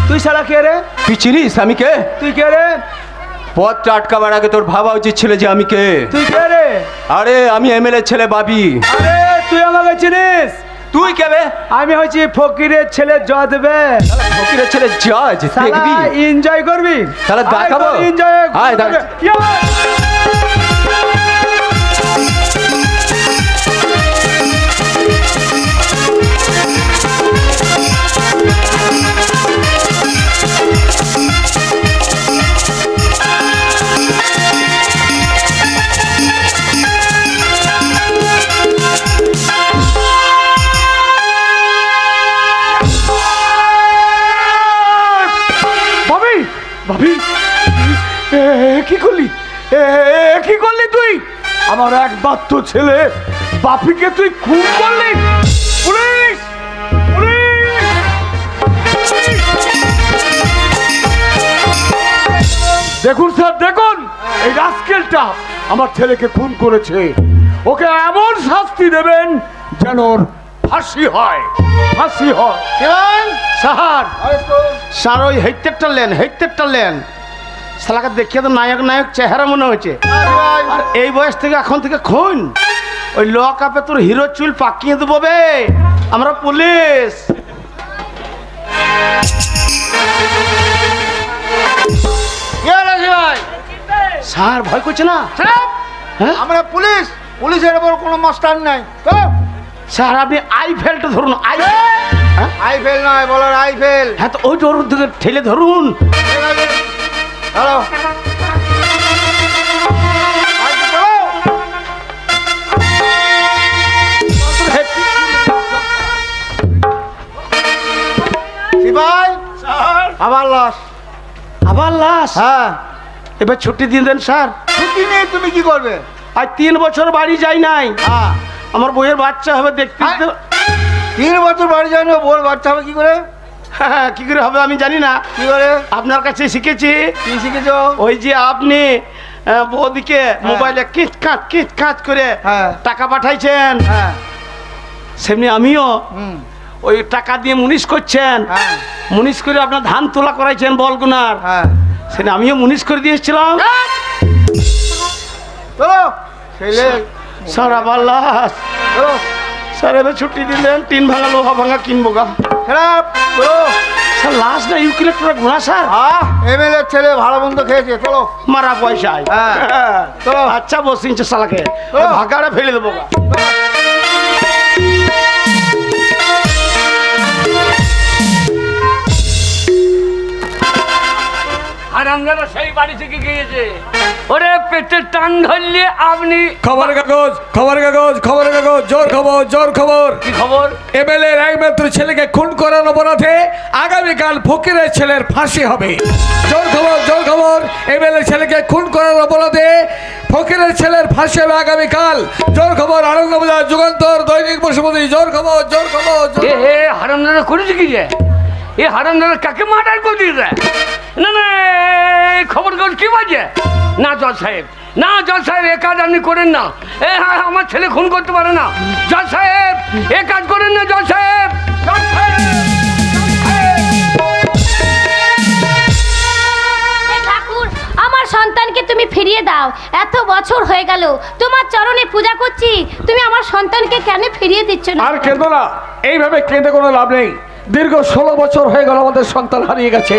[SPEAKER 3] তুই শালা কে রে
[SPEAKER 7] তুই চিনিস আমি কে
[SPEAKER 3] তুই কে রে
[SPEAKER 7] পথটা আটকাবার আগে তোর ভাবা উচিত ছিল যে আমি কে
[SPEAKER 3] তুই কে রে
[SPEAKER 7] আরে আমি এমএলএ ছেলে বাবি
[SPEAKER 3] আরে তুই আমাকে চিনিস
[SPEAKER 7] তুই কেবে
[SPEAKER 3] আমি হচ্ছি ফকিরের ছেলে জজ বে
[SPEAKER 7] ফকিরের ছেলে জজ দেখবি
[SPEAKER 3] এনজয় করবি
[SPEAKER 7] তাহলে দেখাবো
[SPEAKER 3] এনজয়
[SPEAKER 7] আয় দেখ
[SPEAKER 3] ভাবি কি করলি তুই আমার একমাত্র ছেলে বাপিকে তুই খুন করলি পুলিশ দেখুন স্যার দেখুন এই রাস্কেলটা আমার ছেলেকে খুন করেছে ওকে এমন শাস্তি দেবেন যেন ওর ফাঁসি হয়
[SPEAKER 5] স্যার ওই হেইতেরটা লেন শালাকে দেখিয়ে তো নায়ক চেহারা মনে হয়েছে আর এই বয়স থেকে এখন থেকে খুন ওই লক আপে তোর হিরো চুল পাকিয়ে দেবো বে আমরা পুলিশ স্যার ভয় করছে না
[SPEAKER 8] আমরা পুলিশের উপর কোনো মাস্টার নাই
[SPEAKER 5] স্যার আপনি আইফেলটা ধরুন
[SPEAKER 8] আইফেল নয় বলার আইফেল
[SPEAKER 5] হ্যাঁ তো ওই ওর দিকে ঠেলে ধরুন
[SPEAKER 8] হ্যালো
[SPEAKER 5] ভাই আবার লাশ হ্যাঁ এবার ছুটি দিয়ে দেন স্যার
[SPEAKER 8] ছুটি নেই তুমি কি করবে
[SPEAKER 5] আজ 3 বছর বাড়ি যাই নাই আমার বইয়ের বাচ্চা হবে দেখতে
[SPEAKER 8] 3 বছর বাড়ি যায় না বউর বাচ্চা হবে কি করে
[SPEAKER 5] হ্যাঁ কি করে হবে আমি জানি না
[SPEAKER 8] কি করে
[SPEAKER 5] আপনার কাছে শিখেছি
[SPEAKER 8] কি শিখেছো
[SPEAKER 5] ওই যে আপনি বৌদিকে মোবাইলে কিট কাট করে টাকা পাঠাইছেন সেমনি আমিও ওই টাকা দিয়ে মুনিশ করছেন মুনিশ করে আপনার ধান তোলা করাইছেন বলগুনার সেটা আমিও মুনিশ করে দিয়েছিলাম স্যার আবার লাশ স্যার এবার ছুটি দিলেন 3 ভাঙা লোহা ভাঙা কিনবো গা
[SPEAKER 8] খারাপ
[SPEAKER 5] স্যার লাশ না ইউক্লিপ্টার ঘোড়া স্যার
[SPEAKER 8] এমএলএ ছেলে ভালো মন্দ খেয়েছে চলো
[SPEAKER 5] মারা পয়সায়
[SPEAKER 8] চলো
[SPEAKER 5] আচ্ছা বসিনছে শালাকে ভাগাড়ে ফেলে দেবো গা
[SPEAKER 4] হারামজাদা সেই বাড়ি থেকে গিয়েছে। ওরে পেটের টান ধরলে আপনি
[SPEAKER 6] খবরের কাগজ জোর খবর।
[SPEAKER 4] কি খবর?
[SPEAKER 6] এমএলএ এর একমাত্র ছেলেকে খুন করার অপরাধে আগামীকাল ফকিরের ছেলের ফাঁসি হবে। জোর খবর এমএলএ ছেলেকে খুন করার অপরাধে ফকিরের ছেলের ফাঁসি হবে আগামীকাল। জোর খবর আনন্দবাজার যুগান্তর দৈনিক বসুমতী। জোর খবর।
[SPEAKER 4] এ হারামজাদা করেছে কি যে? এ হারামজাদা কাকে মার্ডার করে দিয়েছে? না খবর কি বাজে? না জজ সাহেব, এ কাজ আপনি করেন না। আমার ছেলে খুন করতে পারে না। জজ সাহেব এ কাজ করেন না। জজ সাহেব
[SPEAKER 1] ঠাকুর, আমার সন্তানকে তুমি ফিরিয়ে দাও। এত বছর হয়ে গেল তোমার চরণে পূজা করছি, তুমি আমার সন্তানকে কেন ফিরিয়ে দিচ্ছ না?
[SPEAKER 6] আর কেঁদো না, এইভাবে কেঁদে কোনো লাভ নেই। দীর্ঘ 16 বছর হয়ে গেল আমাদের সন্তান হারিয়ে গেছে,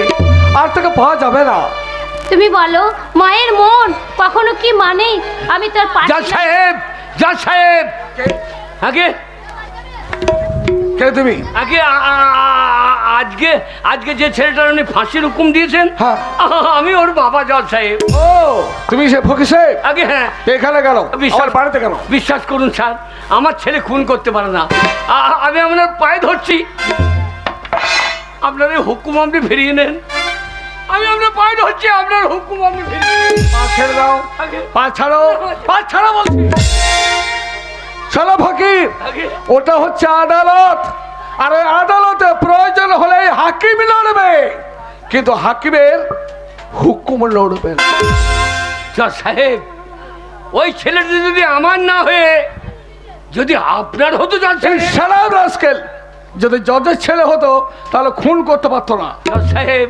[SPEAKER 6] আর তাকে পাওয়া যাবে না।
[SPEAKER 1] তুমি বলো, মায়ের মন কখনো কি মানে? আমি তোর
[SPEAKER 4] জজ সাহেব আগে
[SPEAKER 6] কে তুমি?
[SPEAKER 4] আজকে যে ছেলেটার উনি ফাঁসির হুকুম দিয়েছেন,
[SPEAKER 6] হ্যাঁ
[SPEAKER 4] আমি ওর বাবা জজ সাহেব।
[SPEAKER 6] ও তুমি সে ফকির সাহেব?
[SPEAKER 4] আগে হ্যাঁ।
[SPEAKER 6] এখানে গেল বাড়িতে কেন?
[SPEAKER 4] বিশ্বাস করুন স্যার, আমার ছেলে খুন করতে পারে না। আমি আপনার পায়ে ধরছি, আপনার এই হুকুম আপনি ফিরিয়ে নেন। আমি আপনার পায়ে ধরছি, আপনার হুকুম আপনি ফিরিয়ে নেন।
[SPEAKER 6] পা ছেড়ে দাও, পা ছাড়ো বলছি। চলো ফকির, ওটা হচ্ছে আদালত, আর ওই আদালতে প্রয়োজন হলে হাকিম লড়বে, কিন্তু হাকিমের হুকুম লড়বে না।
[SPEAKER 4] সাহেব, ওই ছেলেটি যদি আমার না হয়ে যদি আপনার হতো,
[SPEAKER 6] সালাম রাস্কেল, যদি জজের ছেলে হতো তাহলে খুন করতে পারতো না।
[SPEAKER 4] জজ সাহেব,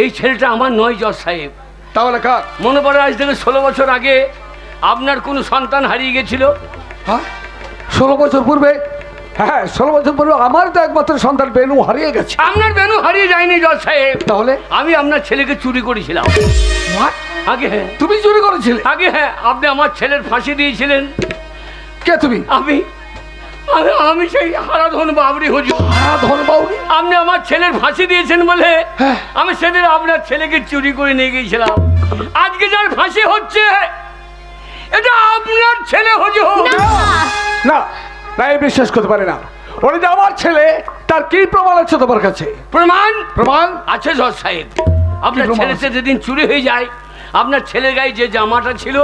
[SPEAKER 4] এই ছেলেটা আমার নয় জজ সাহেব।
[SPEAKER 6] তাহলে কার?
[SPEAKER 4] মনে পড়ে আজ থেকে 16 বছর আগে আপনার কোনো সন্তান হারিয়ে গেছিল।
[SPEAKER 6] হ্যাঁ 16 বছর পূর্বে? হ্যাঁ 16 বছর পূর্বে আমার তো একমাত্র সন্তান বেনু হারিয়ে গেছে।
[SPEAKER 4] আপনার বেনু হারিয়ে যায়নি জজ সাহেব।
[SPEAKER 6] তাহলে?
[SPEAKER 4] আমি আপনার ছেলেকে চুরি করেছিলাম। আগে হ্যাঁ।
[SPEAKER 6] তুমি চুরি করেছিলে?
[SPEAKER 4] আগে হ্যাঁ। আপনি আমার ছেলের ফাঁসি দিয়েছিলেন।
[SPEAKER 6] কে তুমি?
[SPEAKER 4] আমি সেই হারাধন বাবরি হুজুর।
[SPEAKER 6] হারাধন বাবরি?
[SPEAKER 4] আপনি আমার ছেলের ফাঁসি দিয়েছেন বলে আমি সেদিন আপনার ছেলেকে চুরি করে নিয়ে গিয়েছিলাম। আজকে যার ফাঁসি হচ্ছে এটা আপনার ছেলে হুজুর।
[SPEAKER 6] না না, এই বিশ্বাস করতে পারে না। ওটা যে আমার ছেলে, তার কি প্রমাণ আছে তোমার কাছে? প্রমাণ
[SPEAKER 4] আছে জজ সাহেব। আপনার ছেলে যেদিন চুরি হয়ে যায়, আপনার ছেলের গায়ে যে জামাটা ছিল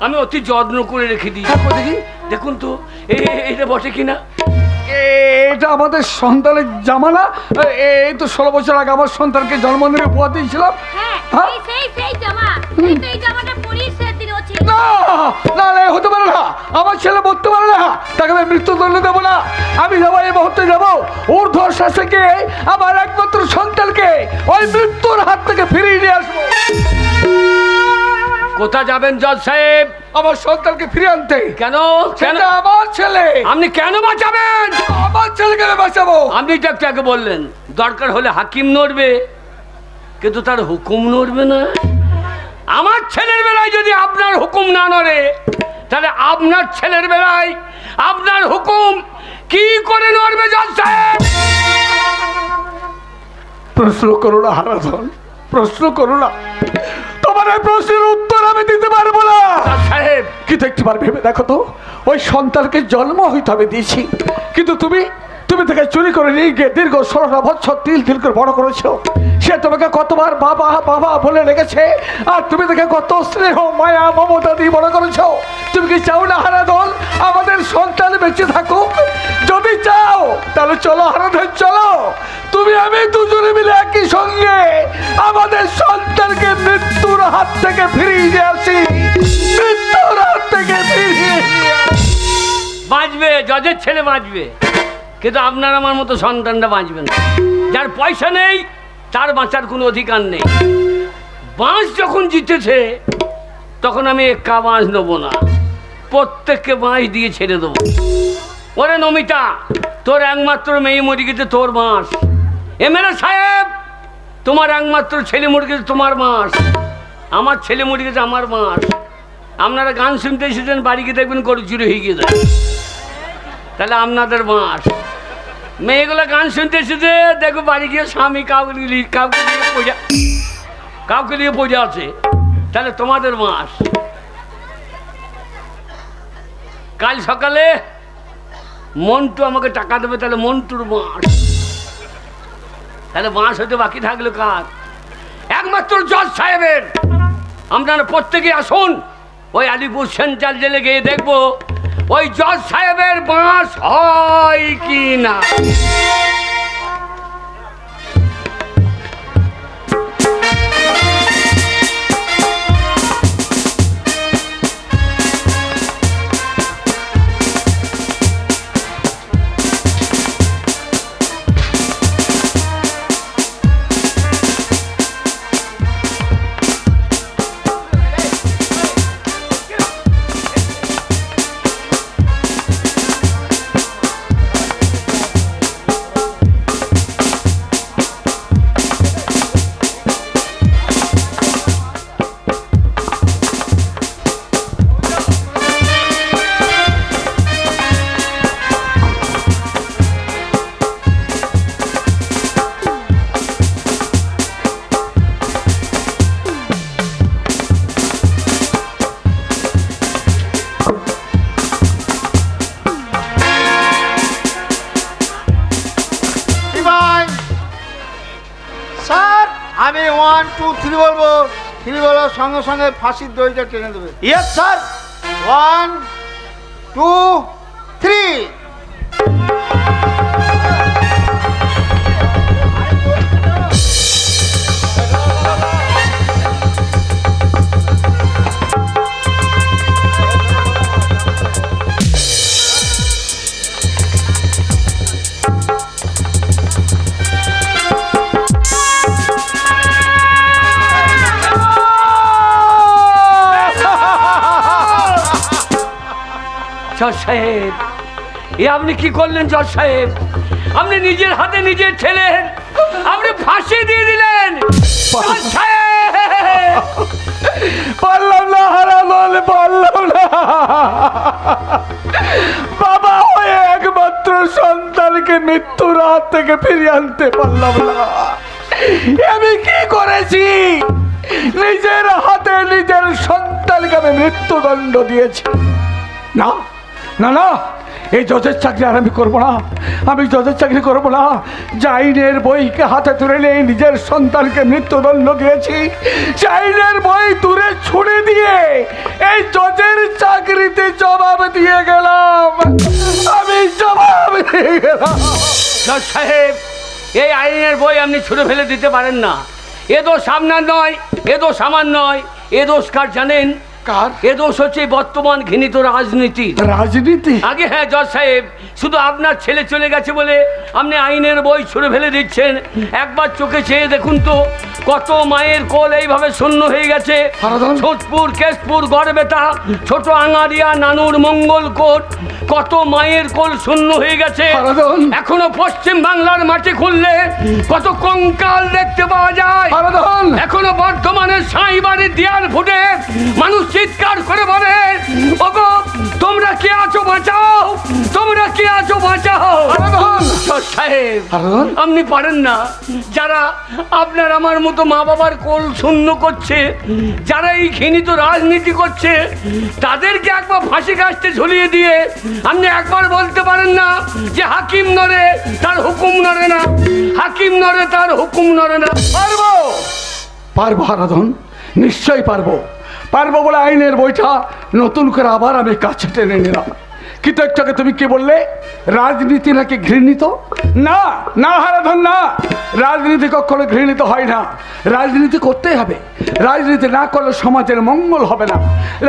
[SPEAKER 4] আমি অতি যত্ন করে রেখে দিই। দেখুন তো এটা বসে কিনা।
[SPEAKER 6] এটা আমাদের সন্তানের জামা না? এই তো 16 বছর আগে আমার সন্তানকে জন্মদিনে উপহার দিয়েছিলাম। না, হতে পারে না, আমার ছেলে মরতে পারে না, তাকে আমি মৃত্যুদণ্ড দেবো না। আমি যাবো, এই মুহূর্তে যাবো ঊর্ধ্ব শাসকে আমার একমাত্র সন্তানকে ওই মৃত্যুর হাত থেকে ফিরিয়ে নিয়ে আসবো।
[SPEAKER 4] কোথায় যাবেন জজ সাহেব?
[SPEAKER 6] আমার সন্তানকে ফিরে আনতে।
[SPEAKER 4] কেন?
[SPEAKER 6] আমার ছেলে।
[SPEAKER 4] আপনি কেন বাঁচাবেন?
[SPEAKER 6] আমার ছেলেকে বাঁচাবো।
[SPEAKER 4] আপনি তো একটু আগে বললেন দরকার হলে হাকিম নড়বে, কিন্তু তার হুকুম নড়বে না। আমার ছেলের বেলায় যদি আপনার হুকুম না নড়ে, তাহলে আপনার ছেলের বেলায় আপনার হুকুম কি করে নড়বে জজ সাহেব?
[SPEAKER 6] প্রশ্ন করো না হারাধন, প্রশ্ন করো না। তোমার এই প্রশ্নের উত্তর আমি দিতে পারবো না
[SPEAKER 4] সাহেব।
[SPEAKER 6] কি দেখতে পারবে? ভেবে দেখো তো, ওই সন্তানকে জন্ম হইতে হবে দিয়েছি, কিন্তু তুমি থেকে চুরি করে নিয়ে গিয়ে দীর্ঘ 16 বছর তিল করে বড় করেছো। সে তোমাকে কতবার বাবা বাবা বলে রেখেছে, আর তুমি দেখে কত স্নেহ মায়া মমতা দিয়ে বড় করেছো। তুমি কি চাও না হারাধন আমাদের সন্তান বেঁচে থাকুক? যদি চাও তাহলে চলো হারাধন, চলো তুমি আমি দুজনে মিলে একই সঙ্গে আমাদের সন্তানকে মৃত্যুর হাত থেকে ফিরিয়ে নিয়ে আসি। মৃত্যুর হাত থেকে ফিরিয়ে নিয়ে আসি।
[SPEAKER 4] বাঁচবে, জজের ছেলে বাঁচবে, কিন্তু আপনার আমার মতো সন্তানটা বাঁচবে না। যার পয়সা নেই তার বাঁচার কোনো অধিকার নেই। বাঁশ যখন জিতেছে তখন আমি একা বাঁশ নেবো না, প্রত্যেককে বাঁশ দিয়ে ছেড়ে দেবো। ওরে নমিতা, তোর একমাত্র মেয়ে মরে গেছে, তোর বাঁশ। এমএলএ সাহেব, তোমার একমাত্র ছেলে মরে গেছে, তোমার বাঁশ। আমার ছেলে মরে গেছে, আমার বাঁশ। আপনারা গান শুনতে এসেছেন, বাড়ি গিয়ে দেখবেন গরু চুরি হয়ে গিয়ে যায়, তাহলে আপনাদের বাঁশ। মেয়েগুলো গান শুনতে এসেছে, দেখো বাড়ি গিয়ে স্বামী কাউকে কাউকে নিয়ে পড়ে আছে, তাহলে তোমাদের মাস। কাল সকালে মন্টু আমাকে টাকা দেবে, তাহলে মন্টুর মাস। তাহলে মাস হতে বাকি থাকলো কার? একমাত্র জজ সাহেবের। আপনারা প্রত্যেকে আসুন, ওই আলিপুর সেন্ট্রাল জেলে গিয়ে দেখবো ওই জজ সাহেবের মাস হয় কি না।
[SPEAKER 8] আমি 1 2 3 বলবো, 3 বলার সঙ্গে সঙ্গে ফাঁসির দড়িটা টেনে দেবে।
[SPEAKER 5] Yes sir.
[SPEAKER 8] 1 2 3।
[SPEAKER 4] জজ সাহেব, এ আপনি কি করলেন জজ সাহেব? আপনি নিজের হাতে নিজের ছেলে আপনি ফাঁসি দিয়ে দিলেন। জজ সাহেব,
[SPEAKER 6] পারলাম না হারামল, পারলাম না। বাবা হয়ে একমাত্র সন্তানকে মৃত্যুর হাত থেকে ফিরিয়ে আনতে পারলাম না। আমি কি করেছি? নিজের হাতে নিজের সন্তানকে আমি মৃত্যুদণ্ড দিয়েছি। না না না, এই জজের চাকরি আর আমি করবো না। আমি জজের চাকরি করবো না। আইনের বইকে হাতে তুলে নিয়ে নিজের সন্তানকে মৃত্যুদণ্ড দিয়েছি। আইনের বই দূরে ছুড়ে দিয়ে এই জজের চাকরিতে জবাব দিয়ে গেলাম। আমি জবাব দিয়ে গেলাম।
[SPEAKER 4] জজ সাহেব, এই আইনের বই আপনি ছুঁড়ে ফেলে দিতে পারেন না। এ দোষ আপনার নয়, এ দোষ আমার নয়। এ দোষ কার জানেন?
[SPEAKER 6] কার?
[SPEAKER 4] এ দোষ হচ্ছে বর্তমান ঘৃণিত রাজনীতি।
[SPEAKER 6] রাজনীতি?
[SPEAKER 4] আগে হ্যাঁ জজ সাহেব, শুধু আপনার ছেলে চলে গেছে বলে আপনি আইনের বই ছুঁড়ে ফেলে দিচ্ছেন। একবার চোখে চেয়ে দেখুন তো, কত মায়ের কোল এইভাবে শূন্য হয়ে গেছে। ছোটপুর, কেশপুর, গড়বেতা, ছোট আঙারিয়া, নানুর, মঙ্গলকোট, কত মায়ের কোল শূন্য হয়ে গেছে। এখনো পশ্চিম বাংলার মাটি খুললে কত কঙ্কাল দেখতে পাওয়া যায়। এখনো বর্ধমানের সাঁই বাড়ির দেয়াল ফুটে মানুষ চিৎকার করে বলে, ওগো তোমরা কে আছো বাঁচাও, তোমরা কে আছো বাঁচাও। সাহেব, আপনি পারেন না। যারা আপনার আমার মতো মা বাবার কোল শূন্য করছে, যারা এই ঘৃণিত রাজনীতি করছে, তাদেরকে একবার ফাঁসি কাস্তে ঝুলিয়ে দিয়ে আপনি একবার বলতে পারেন না যে হাকিম নড়ে তার হুকুম নড়ে না, হাকিম নড়ে তার হুকুম নড়ে না?
[SPEAKER 6] পারবো, পারবো হারাধন, নিশ্চয়ই পারবো। পারবো বলে আইনের বইটা নতুন করে আবার আমি কাছে টেনে নিলাম। কিন্তু একটাকে তুমি কি বললে? রাজনীতি নাকি ঘৃণিত? না না হারাধন, না, রাজনীতি কখনো ঘৃণিত হয় না। রাজনীতি করতেই হবে। রাজনীতি না করলে সমাজের মঙ্গল হবে না।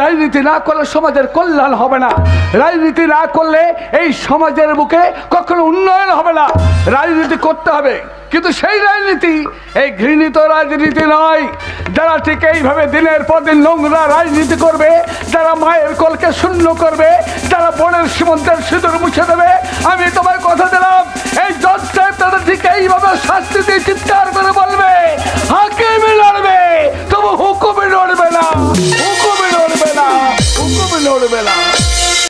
[SPEAKER 6] রাজনীতি না করলে সমাজের কল্যাণ হবে না। রাজনীতি না করলে এই সমাজের বুকে কখনো উন্নয়ন হবে না। রাজনীতি করতে হবে, কিন্তু সেই রাজনীতি এই ঘৃণিত রাজনীতি নয়। যারা ঠিক এইভাবে দিনের পর দিন নোংরা রাজনীতি করবে, যারা মায়ের কোলকে শূন্য করবে, যারা বোনের সীমন্তের সিঁদুর মুছে দেবে, আমি তোমায় কথা দিলাম এই জজ